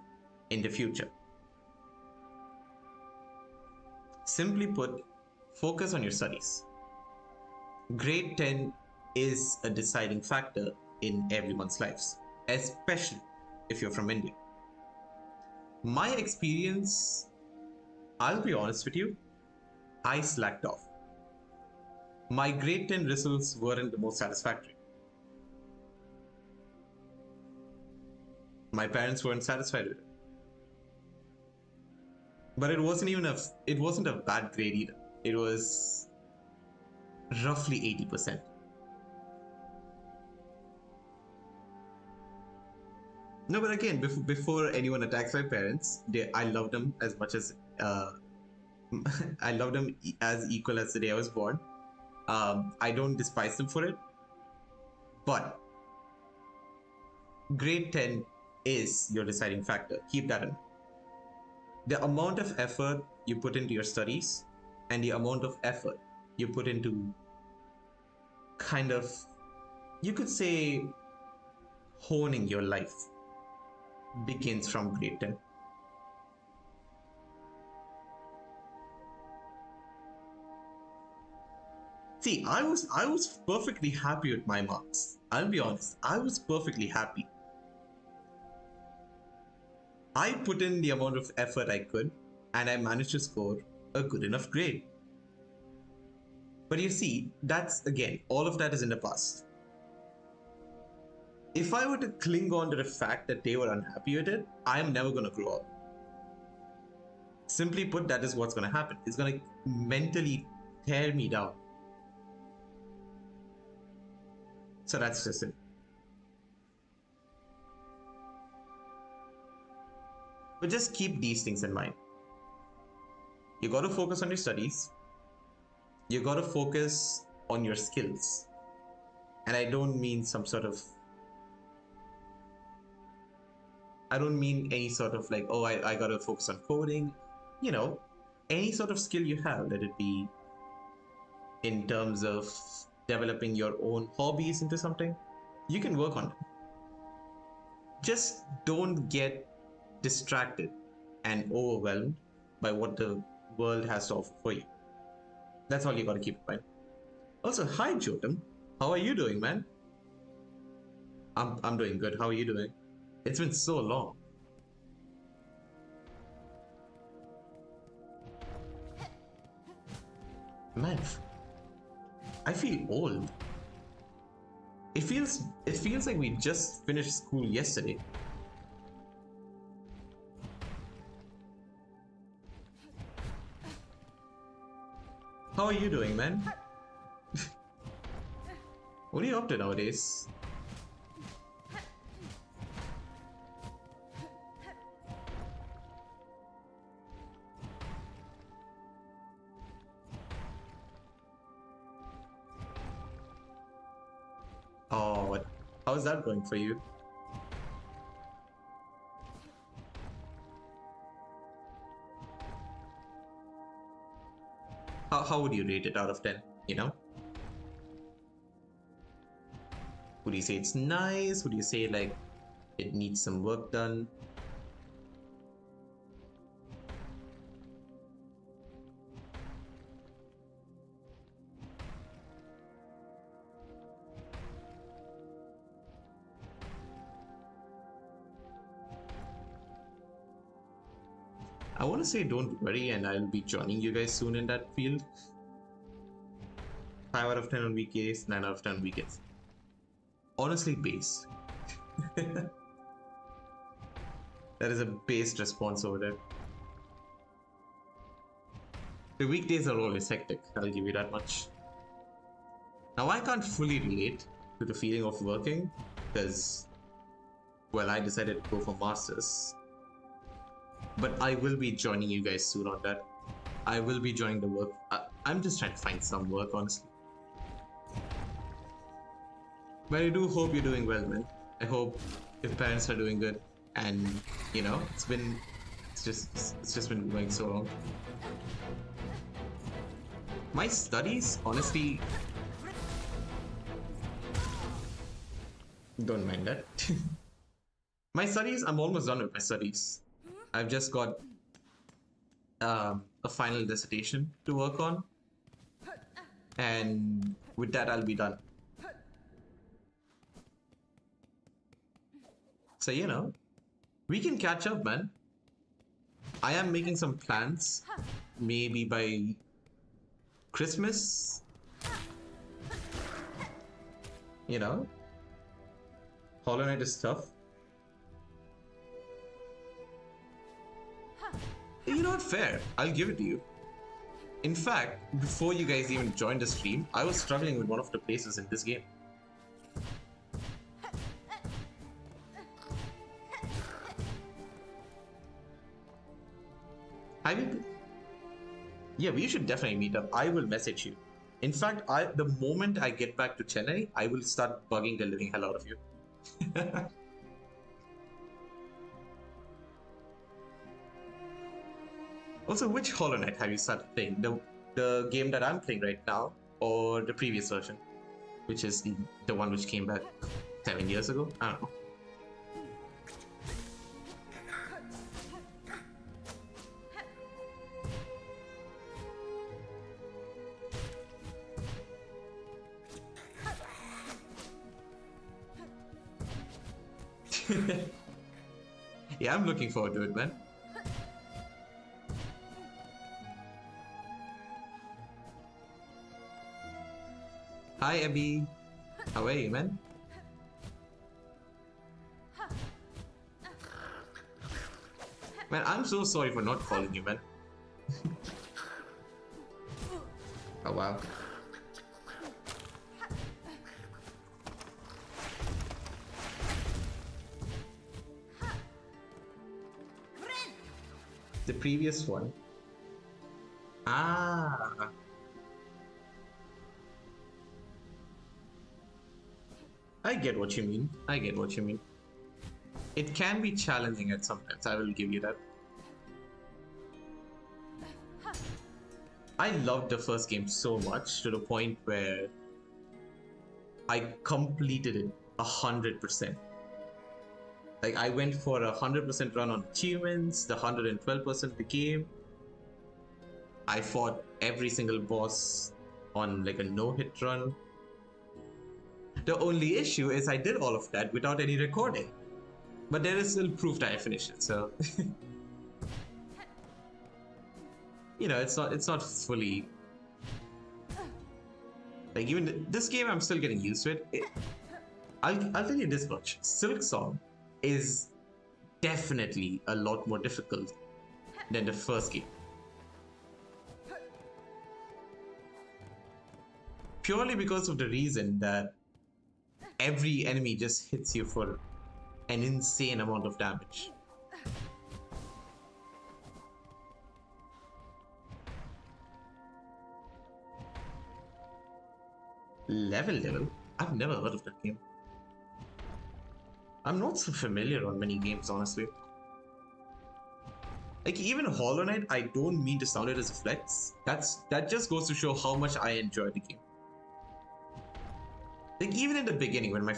in the future? Simply put, focus on your studies. Grade 10 is a deciding factor in everyone's lives, especially if you're from India. My experience, I'll be honest with you, I slacked off. My grade 10 results weren't the most satisfactory. My parents weren't satisfied with it. But it wasn't a bad grade either. It was roughly 80%. No, but again, before anyone attacks my parents, I love them as much as I love them as equal as the day I was born. I don't despise them for it, but grade 10 is your deciding factor. Keep that in mind. The amount of effort you put into your studies and the amount of effort you put into kind of, you could say, honing your life begins from grade 10. See, I was perfectly happy with my marks. I'll be honest, I was perfectly happy. I put in the amount of effort I could, and I managed to score a good enough grade. But you see, that's again, all of that is in the past. If I were to cling on to the fact that they were unhappy with it, I am never going to grow up. Simply put, that is what's going to happen. It's going to mentally tear me down. So that's just it. But just keep these things in mind. You got to focus on your studies. You got to focus on your skills. And I don't mean I don't mean any sort of like, oh, I got to focus on coding. You know, any sort of skill you have, let it be in terms of developing your own hobbies into something, you can work on it. Just don't get distracted and overwhelmed by what the world has to offer for you. That's all you got to keep in mind. Also, hi Jotam, how are you doing, man? I'm doing good. How are you doing? It's been so long. Man, I feel old. It feels like we just finished school yesterday. How are you doing, man? What are you up to nowadays? Oh, how's that going for you? How would you rate it out of 10, you know? Would you say it's nice? Would you say like it needs some work done? I want to say don't worry, and I'll be joining you guys soon in that field. 5 out of 10 on weekdays, 9 out of 10 on weekends. Honestly, based. That is a based response over there. The weekdays are always hectic, I'll give you that much. Now, I can't fully relate to the feeling of working because well, I decided to go for masters. But I will be joining you guys soon on that. I will be joining the work. I'm just trying to find some work, honestly. But I do hope you're doing well, man. I hope your parents are doing good, and you know, it's just been going so long. My studies, honestly, don't mind that. My studies, I'm almost done with my studies. I've just got a final dissertation to work on, and with that, I'll be done. So, you know, we can catch up, man. I am making some plans, maybe by Christmas. You know, Hollow Knight is tough. You know what? Fair. I'll give it to you. In fact, before you guys even joined the stream, I was struggling with one of the places in this game. I mean, yeah, we should definitely meet up. I will message you. In fact, the moment I get back to Chennai, I will start bugging the living hell out of you. Also, which Hollow Knight have you started playing? The game that I'm playing right now, or the previous version, which is the one which came back 7 years ago? I don't know. Yeah, I'm looking forward to it, man. Hi, Abby. How are you, man? Man, I'm so sorry for not calling you, man. Oh, wow. The previous one. Ah. I get what you mean. I get what you mean. It can be challenging at sometimes, I will give you that. I loved the first game so much to the point where I completed it 100%. Like, I went for 100% run on achievements, the 112% the game. I fought every single boss on like a no-hit run. The only issue is I did all of that without any recording. But there is still proof that I finished it, so you know, it's not fully like, even this game I'm still getting used to it. I'll tell you this much. Silksong is definitely a lot more difficult than the first game. Purely because of the reason that every enemy just hits you for an insane amount of damage. Level? I've never heard of that game. I'm not so familiar on many games, honestly. Like, even Hollow Knight, I don't mean to sound it as a flex. That just goes to show how much I enjoy the game. Like, even in the beginning, when my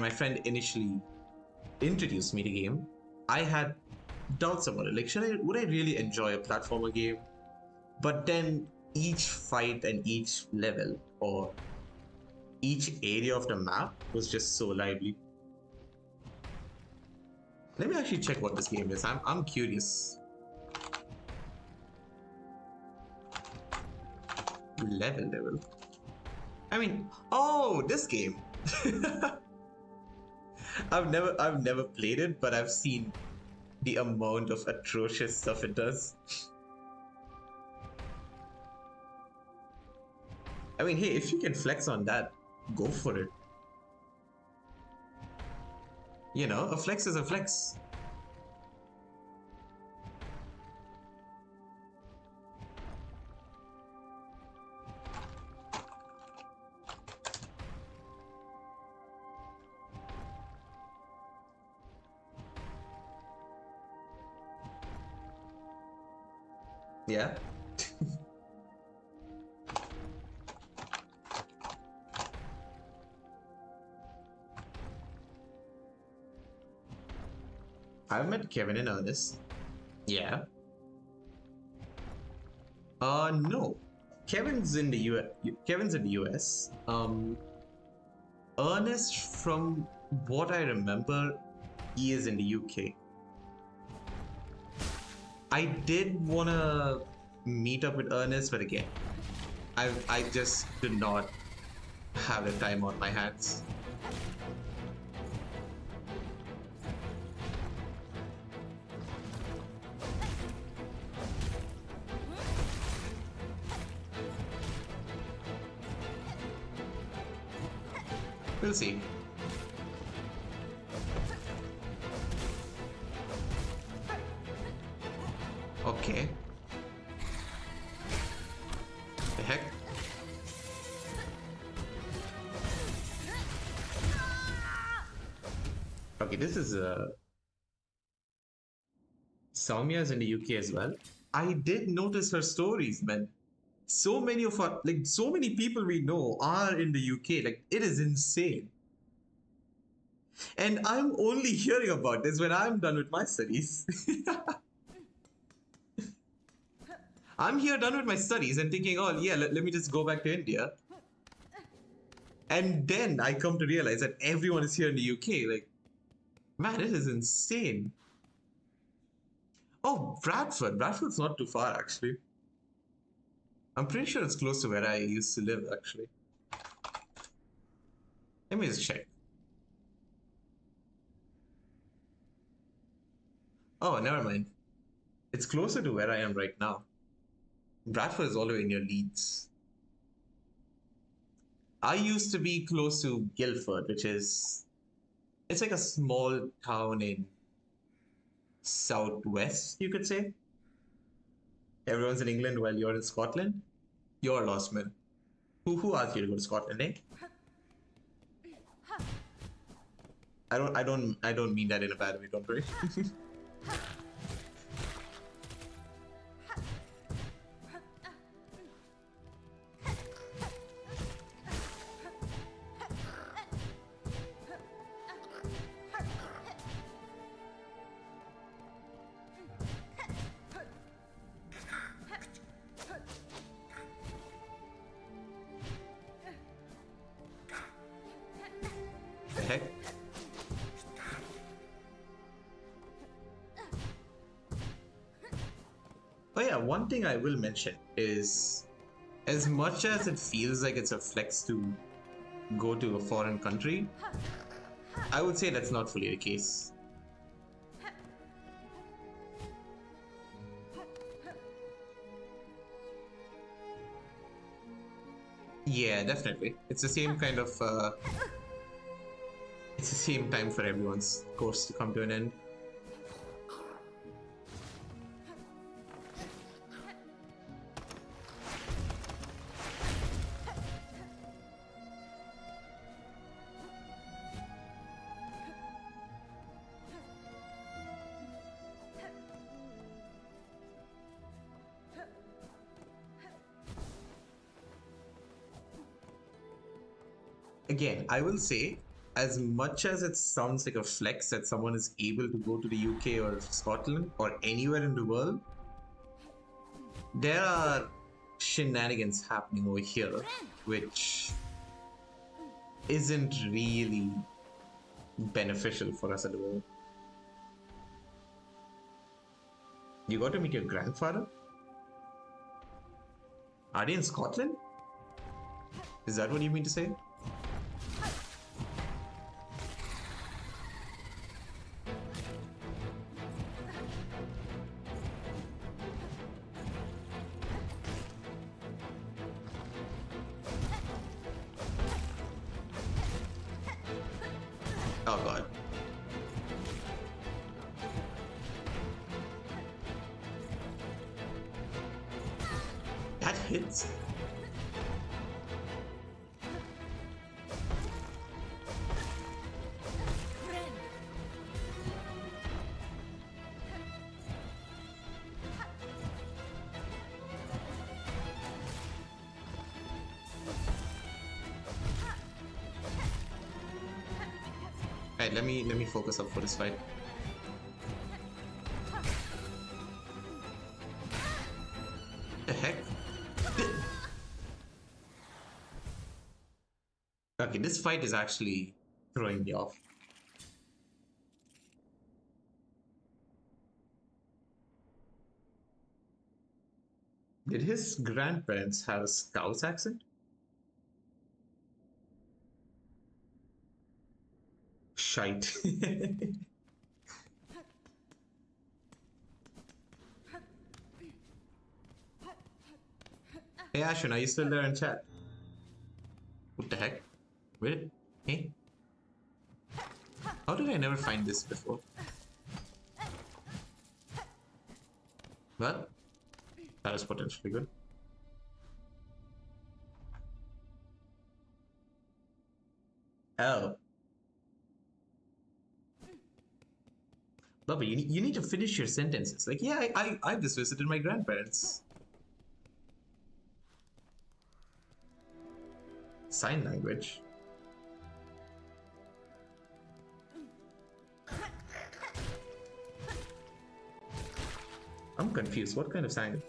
friend initially introduced me to the game, I had doubts about it. Like, would I really enjoy a platformer game? But then each fight and each level or each area of the map was just so lively. Let me actually check what this game is. I'm curious. Level. I mean, oh, this game. I've never played it, but I've seen the amount of atrocious stuff it does. I mean, hey, if you can flex on that, go for it. You know, a flex is a flex. Yeah. I've met Kevin and Ernest. Yeah. No. Kevin's in the Kevin's in the US. Ernest, from what I remember, he is in the UK. I did wanna meet up with Ernest, but again, I just do not have the time on my hands. We'll see. Okay. The heck? Okay, this is Soumya's in the UK as well. I did notice her stories, man. So many of our, like, so many people we know are in the UK. Like, it is insane. And I'm only hearing about this when I'm done with my studies. I'm here done with my studies and thinking, oh, yeah, let me just go back to India. And then I come to realize that everyone is here in the UK. Like, man, it is insane. Oh, Bradford. Bradford's not too far, actually. I'm pretty sure it's close to where I used to live, actually. Let me just check. Oh, never mind. It's closer to where I am right now. Bradford is all the way near Leeds. I used to be close to Guildford, which is... It's like a small town in southwest, you could say. Everyone's in England while you're in Scotland. You're lost, man. Who asked you to go to Scotland, eh? I don't mean that in a bad way, don't worry. The heck? Oh yeah, one thing I will mention is, as much as it feels like it's a flex to go to a foreign country, I would say that's not fully the case. Yeah, definitely. It's the same kind of, it's the same time for everyone's course to come to an end. Again, I will say, as much as it sounds like a flex that someone is able to go to the UK or Scotland or anywhere in the world, there are shenanigans happening over here, which isn't really beneficial for us at the moment. You got to meet your grandfather? Are they in Scotland? Is that what you mean to say? Oh god. hits. Alright, let me focus up for this fight. The heck? Okay, this fight is actually throwing me off. Did his grandparents have a Scouse accent? Shite. Hey Ashwin, are you still there in chat? What the heck? Wait, hey? How did I never find this before? Well, that is potentially good. Oh. Bubba, you need to finish your sentences. Like, yeah, I just visited my grandparents. Sign language. I'm confused. What kind of sign?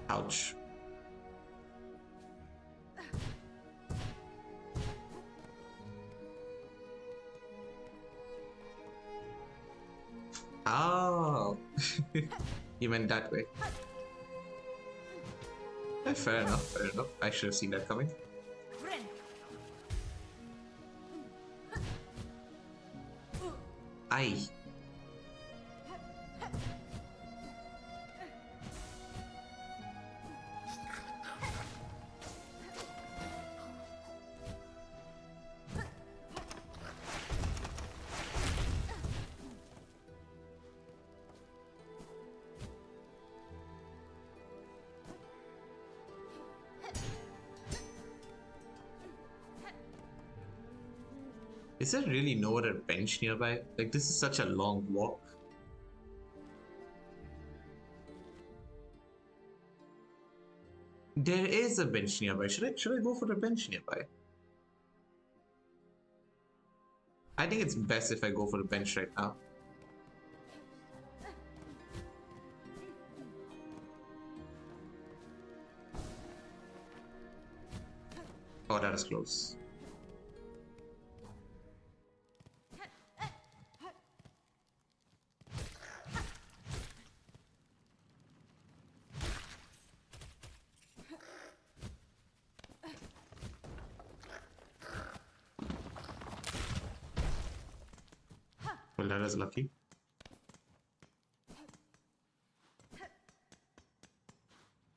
Ouch. Oh, you meant that way. Fair enough, fair enough. I should have seen that coming. Aye. Is there really no other bench nearby? Like, this is such a long walk. There is a bench nearby. Should I go for the bench nearby? I think it's best if I go for the bench right now. Oh, that is close. Well, that is lucky.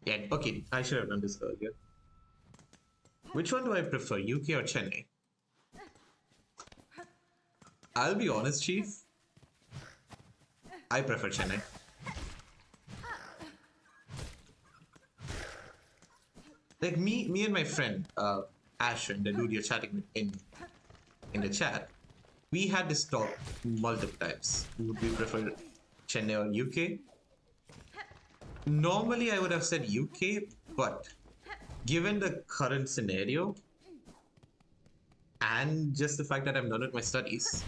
Yeah, okay, I should have done this earlier. Which one do I prefer, UK or Chennai? I'll be honest, Chief. I prefer Chennai. Like me and my friend, Ashwin, the dude you're chatting with in the chat, we had this talk multiple times. Would we prefer Chennai or UK? Normally, I would have said UK, but given the current scenario and just the fact that I'm done with my studies,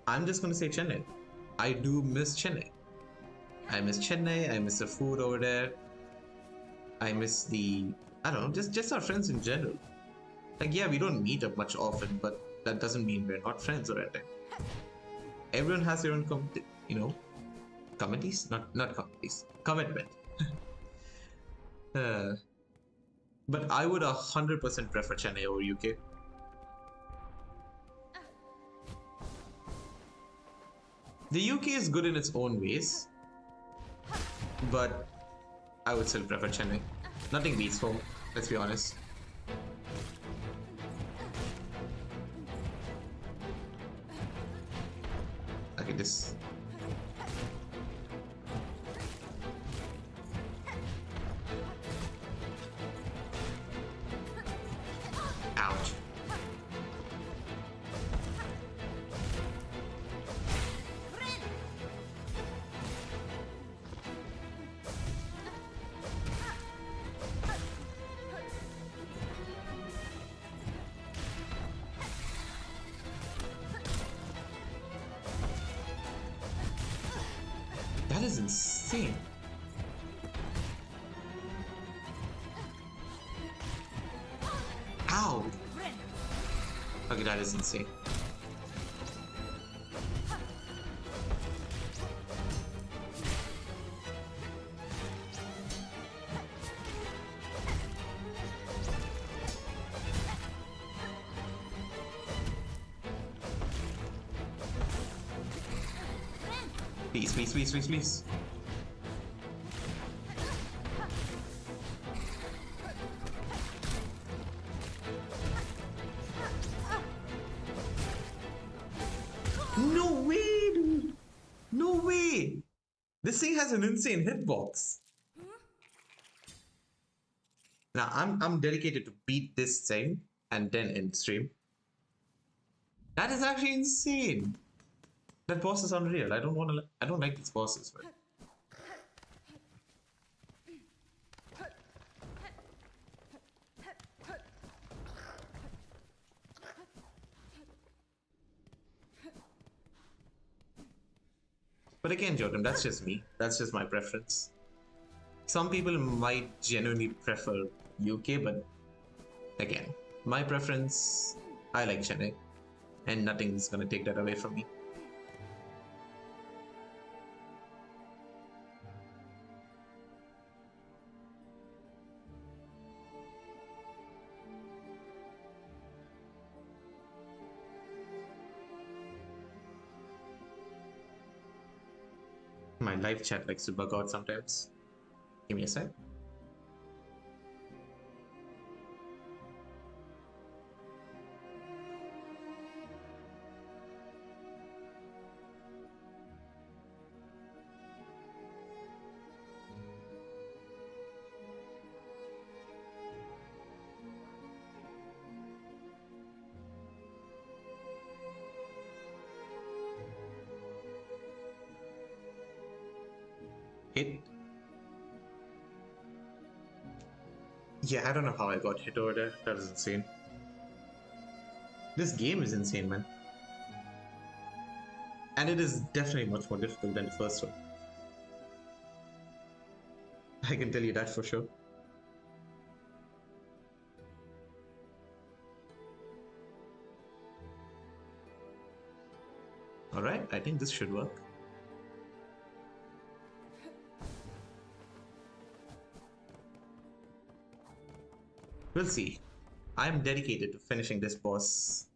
I'm just gonna say Chennai. I do miss Chennai. I miss Chennai. I miss the food over there. I miss I don't know, just our friends in general. Like, yeah, we don't meet up much often, but that doesn't mean we're not friends or anything. Everyone has their own, committees? Not committees. Commitment. Uh, but I would 100% prefer Chennai over UK. The UK is good in its own ways, but I would still prefer Chennai. Nothing beats home, let's be honest. Okay, this. Ouch. That is insane. Ow! Okay, that is insane. Please, please, please, please, please. No way, dude. No way. This thing has an insane hitbox. Now I'm dedicated to beat this thing and then end stream. That is actually insane. That boss is unreal. I don't like these bosses, but again, Jordan, that's just me. That's just my preference. Some people might genuinely prefer UK, but again, my preference, I like Chennai, and nothing's gonna take that away from me. My live chat likes to bug out sometimes. Give me a sec. Hit. Yeah, I don't know how I got hit over there. That is insane. This game is insane, man. And it is definitely much more difficult than the first one. I can tell you that for sure. Alright, I think this should work. We'll see. I am dedicated to finishing this boss.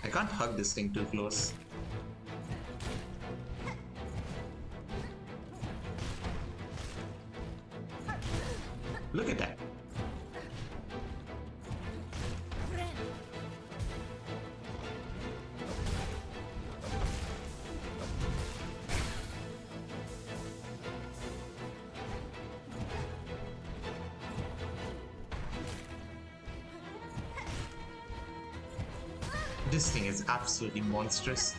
I can't hug this thing too close. Look at that. This thing is absolutely monstrous.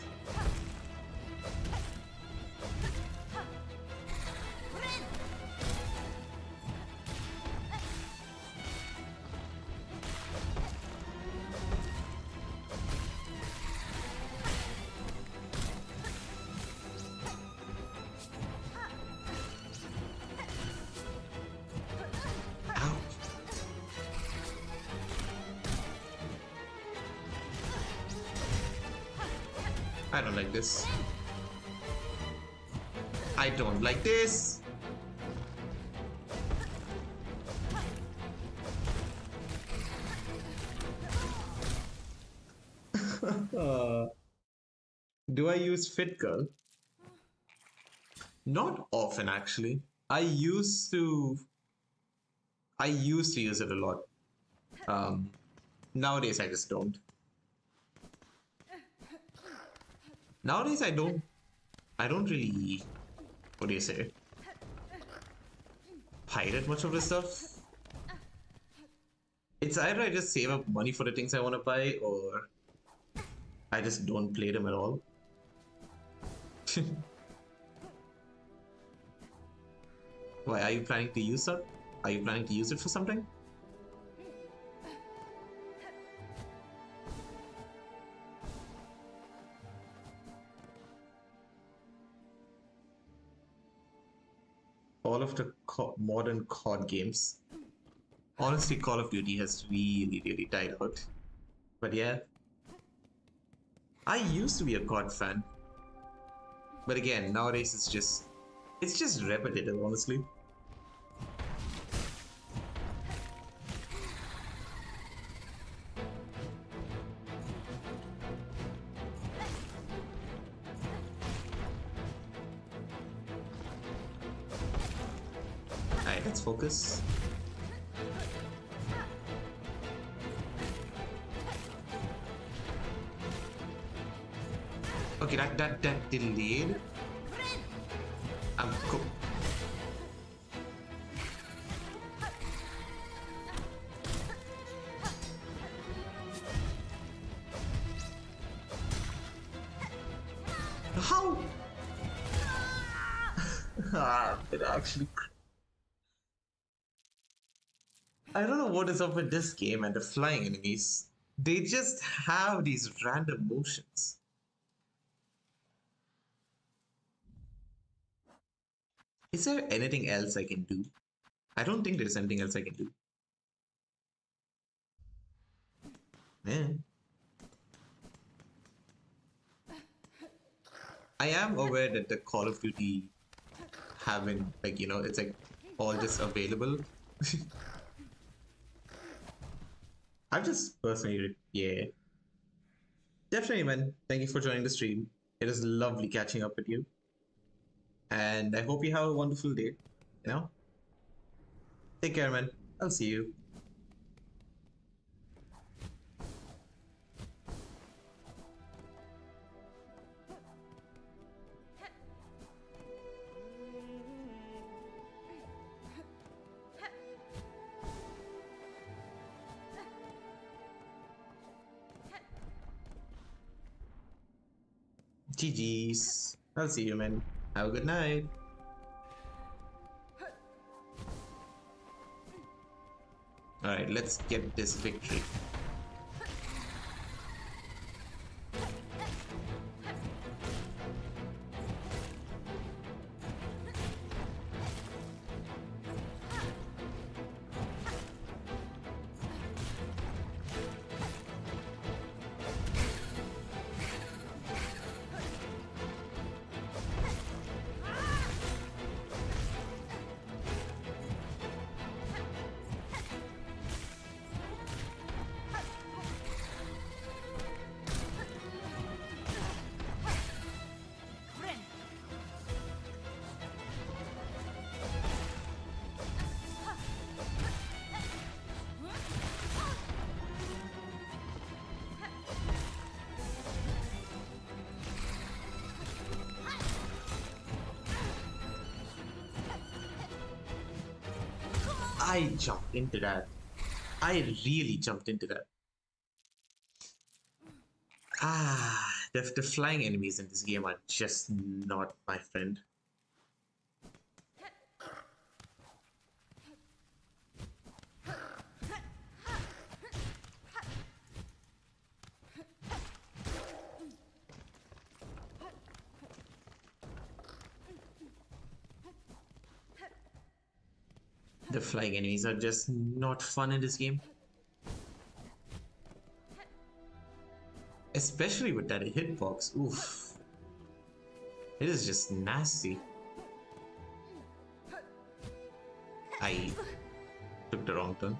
I don't like this. I don't like this. Do I use Fit Girl? Not often, actually. I used to use it a lot. Um, Nowadays I just don't. Nowadays I don't really, what do you say, pirate much of this stuff. It's either I just save up money for the things I want to buy, or I just don't play them at all. Why, are you planning to use that? Are you planning to use it for something? All of the modern COD games. Honestly, Call of Duty has really died out. But yeah, I used to be a COD fan. But again, nowadays it's just repetitive, honestly. Alright, let's focus. Okay, that delayed. I'm cool. How? It actually. I don't know what is up with this game and the flying enemies. They just have these random motions. Is there anything else I can do? I don't think there's anything else I can do. Yeah. I am aware that the Call of Duty having, like, you know, it's like all just available. I've just personally, yeah. Definitely, man. Thank you for joining the stream. It is lovely catching up with you. And I hope you have a wonderful day. You know? Take care, man. I'll see you. GG's. I'll see you, man. Have a good night. Alright, let's get this victory. I jumped into that. I really jumped into that. The flying enemies in this game are just not my friend. The flying enemies are just not fun in this game. Especially with that hitbox. Oof. It is just nasty. I took the wrong turn.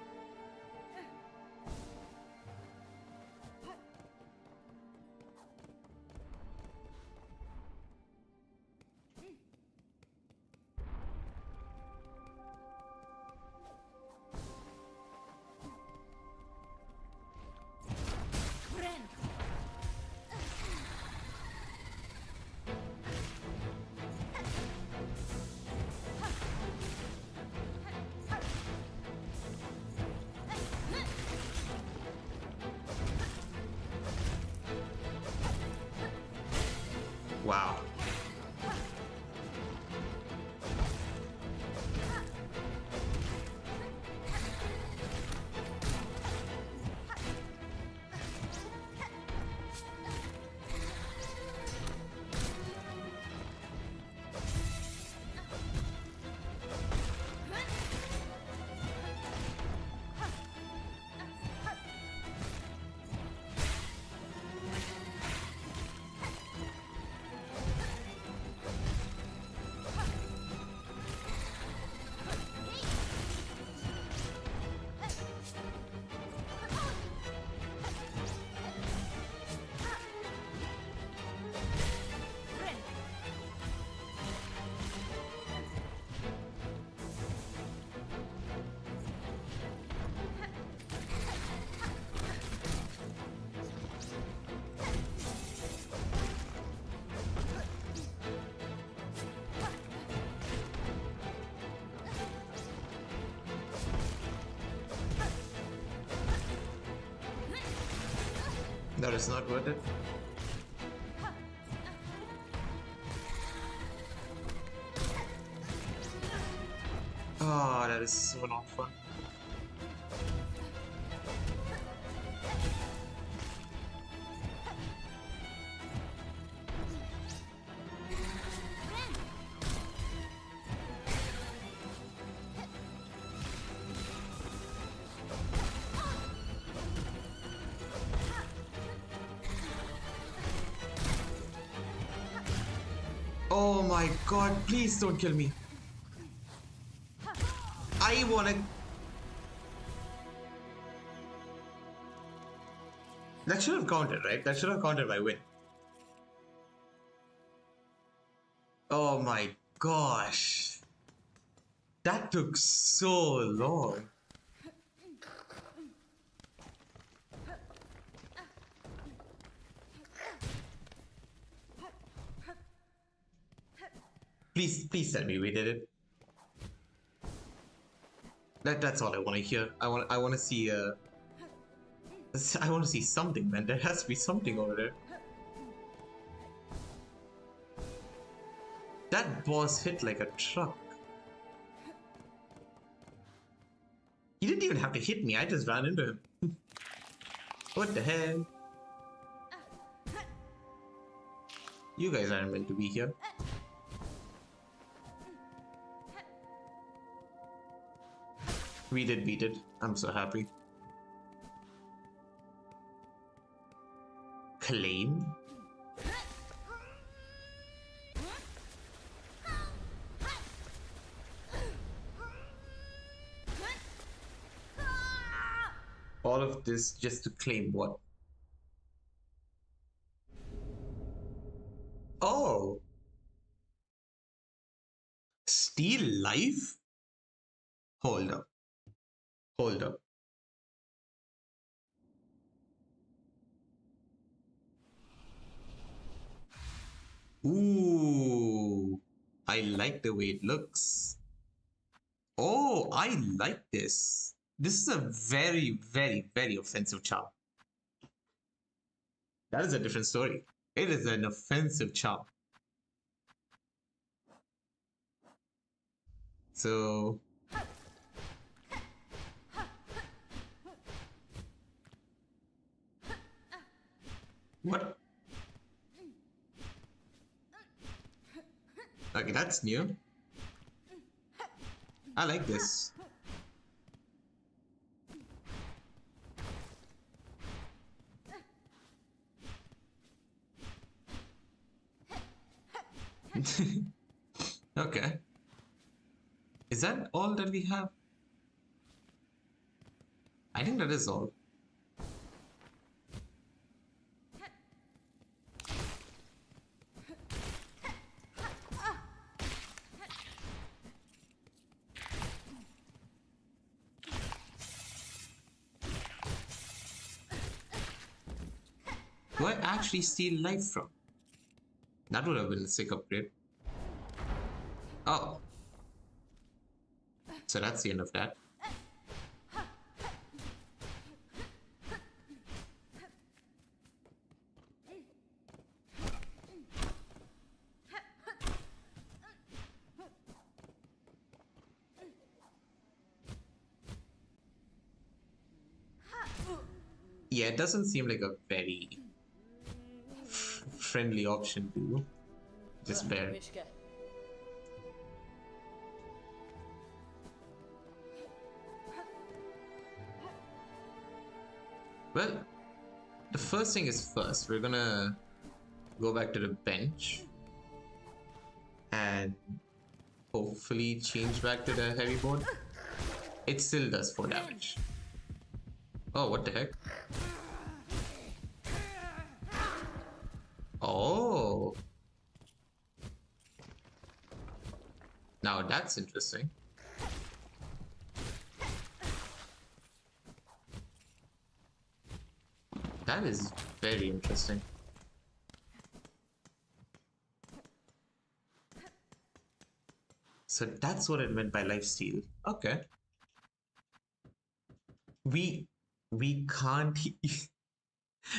Wow. That is not worth it. Oh, that is so not fun. Oh my god, please don't kill me. I wanna... That should have counted, right? That should have counted my win. Oh my gosh. That took so long. Please tell me we did it. That's all I want to hear. I want to see I want to see something, man. There has to be something over there. That boss hit like a truck. He didn't even have to hit me. I just ran into him. What the hell? You guys aren't meant to be here. We did beat it. I'm so happy. Claim? All of this just to claim what? Oh! Steal life? Hold up. Hold up. Ooh, I like the way it looks. Oh, I like this. This is a very, very, very offensive charm. That is a different story. It is an offensive charm. So... What? Okay, that's new. I like this. Okay. Is that all that we have? I think that is all. Do I actually steal life from? That would have been a sick upgrade. Oh. So that's the end of that. Yeah, it doesn't seem like a very friendly option to just bear. Well, the first thing is first, we're gonna go back to the bench and hopefully change back to the heavy board. It still does 4 damage. Oh, what the heck? Oh. Now that's interesting. That is very interesting. So that's what it meant by lifesteal. Okay. We can't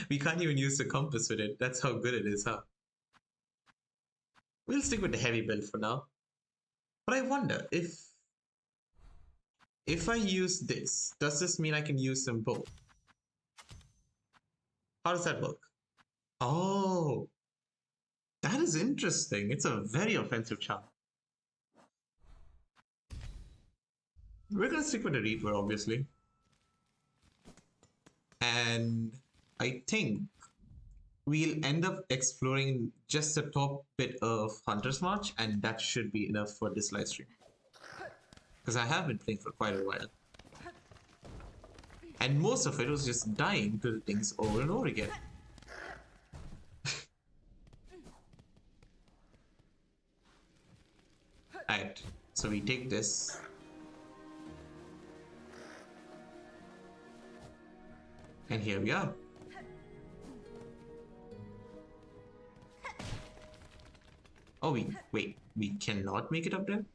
we can't even use the compass with it. That's how good it is, huh? We'll stick with the heavy build for now. But I wonder if I use this, does this mean I can use them both? How does that work? Oh, that is interesting. It's a very offensive charm. We're gonna stick with the Reaper, obviously. And I think we'll end up exploring just the top bit of Hunter's March, and that should be enough for this live stream. Because I have been playing for quite a while. And most of it was just dying to things over and over again. Alright, so we take this. And here we are. Oh, wait, we cannot make it up there?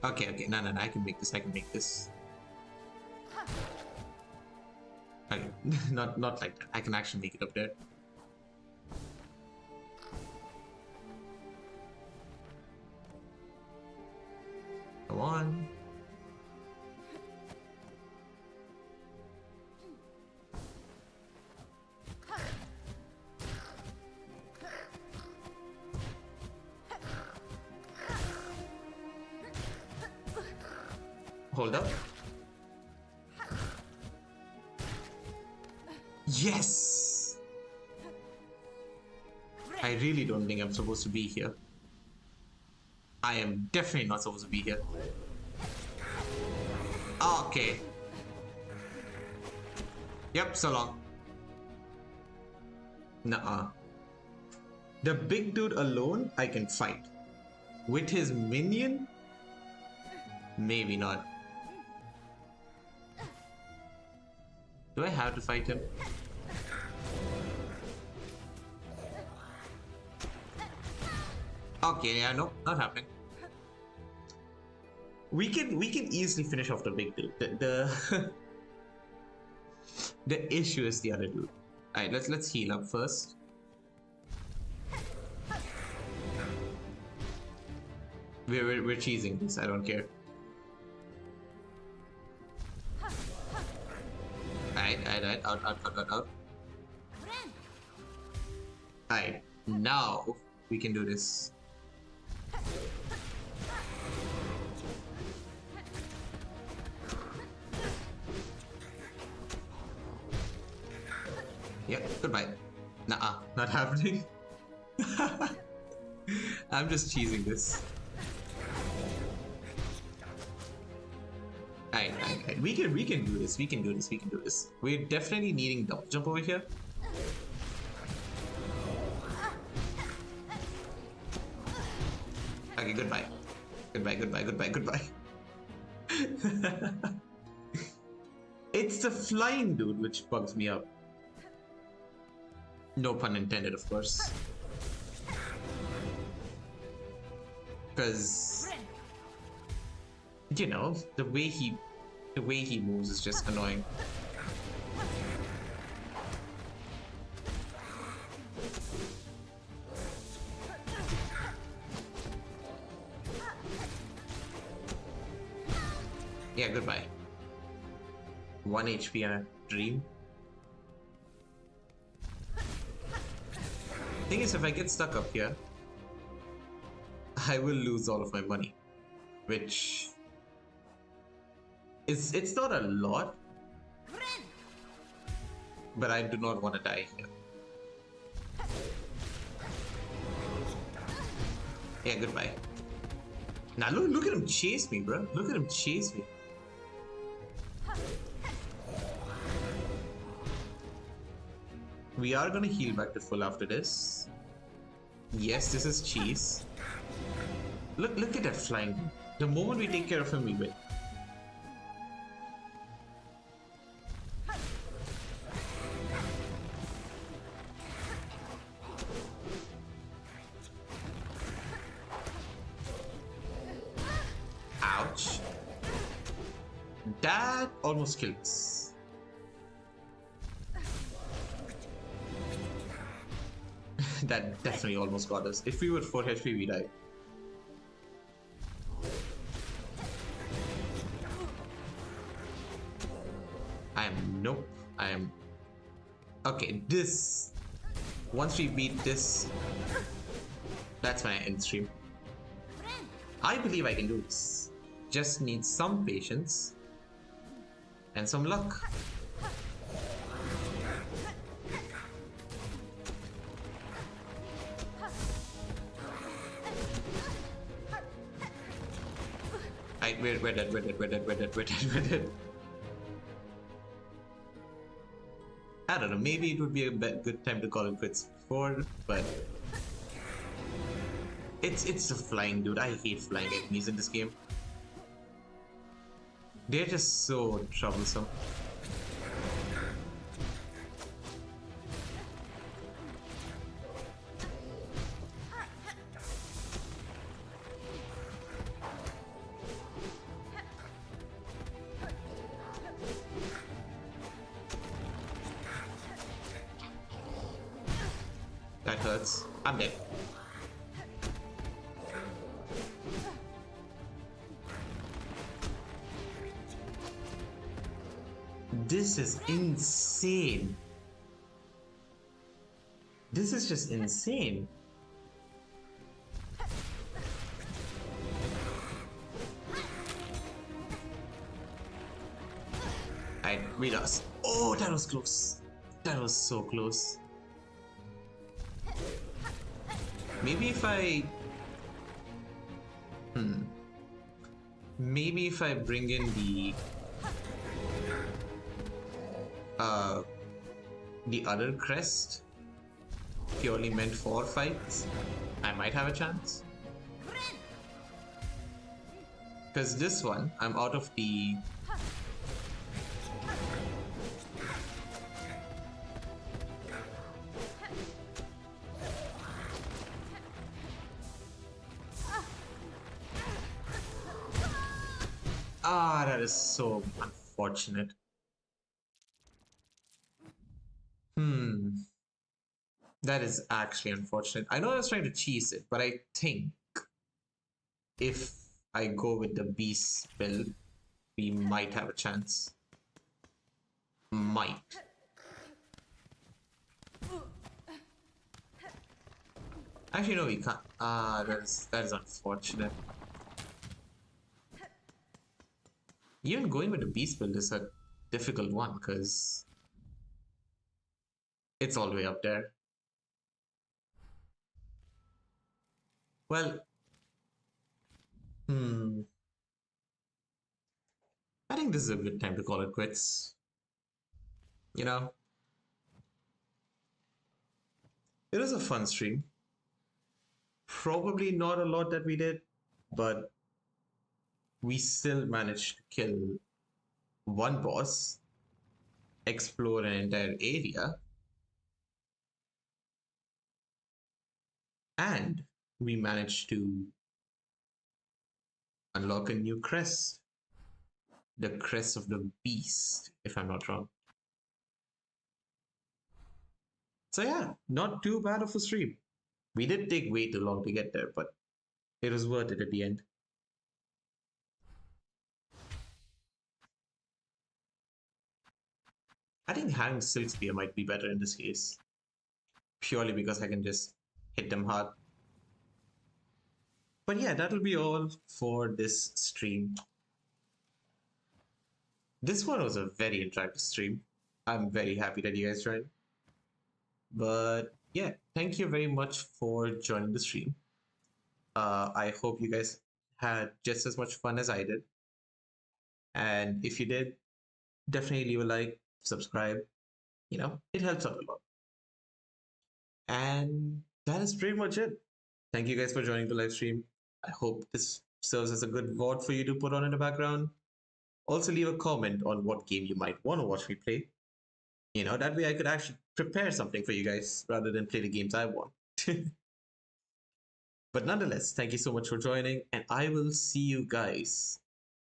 Okay, no, I can make this. Okay, not like that. I can actually make it up there. Come on. Hold up. Yes! I really don't think I'm supposed to be here. I am definitely not supposed to be here. Okay. Yep, so long. Nuh-uh. The big dude alone, I can fight. With his minion? Maybe not. Do I have to fight him? Okay, yeah, no, not happening. We can easily finish off the big dude. The the issue is the other dude. Alright, let's heal up first. We're cheesing this. I don't care. Alright. Out. Alright, now we can do this. Yep, goodbye. Nah, not happening. I'm just cheesing this. Alright. We can do this. We can do this. We're definitely needing double jump over here. Okay, goodbye. It's the flying dude which bugs me up. No pun intended, of course. Because, you know, the way he moves is just annoying. Yeah, goodbye. 1 HP and a dream. Thing is, if I get stuck up here, I will lose all of my money, which is, it's not a lot, but I do not want to die here. Yeah, goodbye. Now look at him chase me, bro. Look at him chase me. We are gonna heal back to full after this. Yes, this is cheese. Look at that flying. The moment we take care of him, we win. Ouch. That almost killed us. That definitely almost got us. If we were 4 HP, we died. Nope. Okay, this. Once we beat this, that's my end stream. I believe I can do this. Just need some patience and some luck. We're dead. I don't know, maybe it would be a good time to call it quits before, but it's a flying dude. I hate flying enemies in this game. They're just so troublesome. That hurts. I'm dead. This is insane. This is just insane. We lost. Oh, that was close. That was so close. Maybe if I... Maybe if I bring in the other crest, purely meant for fights, I might have a chance. Because this one, I'm out of the... Ah, that is so unfortunate. That is actually unfortunate. I know I was trying to cheese it, but I think if I go with the beast build, we might have a chance. Might. Actually, no, we can't. Ah, that is unfortunate. Even going with the beast build is a difficult one because it's all the way up there. Well, hmm. I think this is a good time to call it quits. You know, it was a fun stream. Probably not a lot that we did, but we still managed to kill one boss, explore an entire area, and we managed to unlock a new crest, the crest of the beast, if I'm not wrong. So yeah, not too bad of a stream. We did take way too long to get there, but it was worth it at the end. I think having Silk Spear might be better in this case, purely because I can just hit them hard. But yeah, that'll be all for this stream. This one was a very interactive stream. I'm very happy that you guys joined. But yeah, thank you very much for joining the stream. I hope you guys had just as much fun as I did. And if you did, definitely leave a like, subscribe. It helps out a lot. And that is pretty much it. Thank you guys for joining the live stream. I hope this serves as a good VOD for you to put on in the background. Also, leave a comment on what game you might want to watch me play. That way I could actually prepare something for you guys rather than play the games I want. But nonetheless, thank you so much for joining, and I will see you guys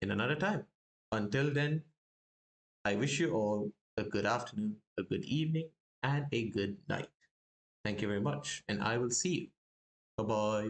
in another time. Until then, I wish you all a good afternoon, a good evening, and a good night. Thank you very much, and I will see you. Bye bye.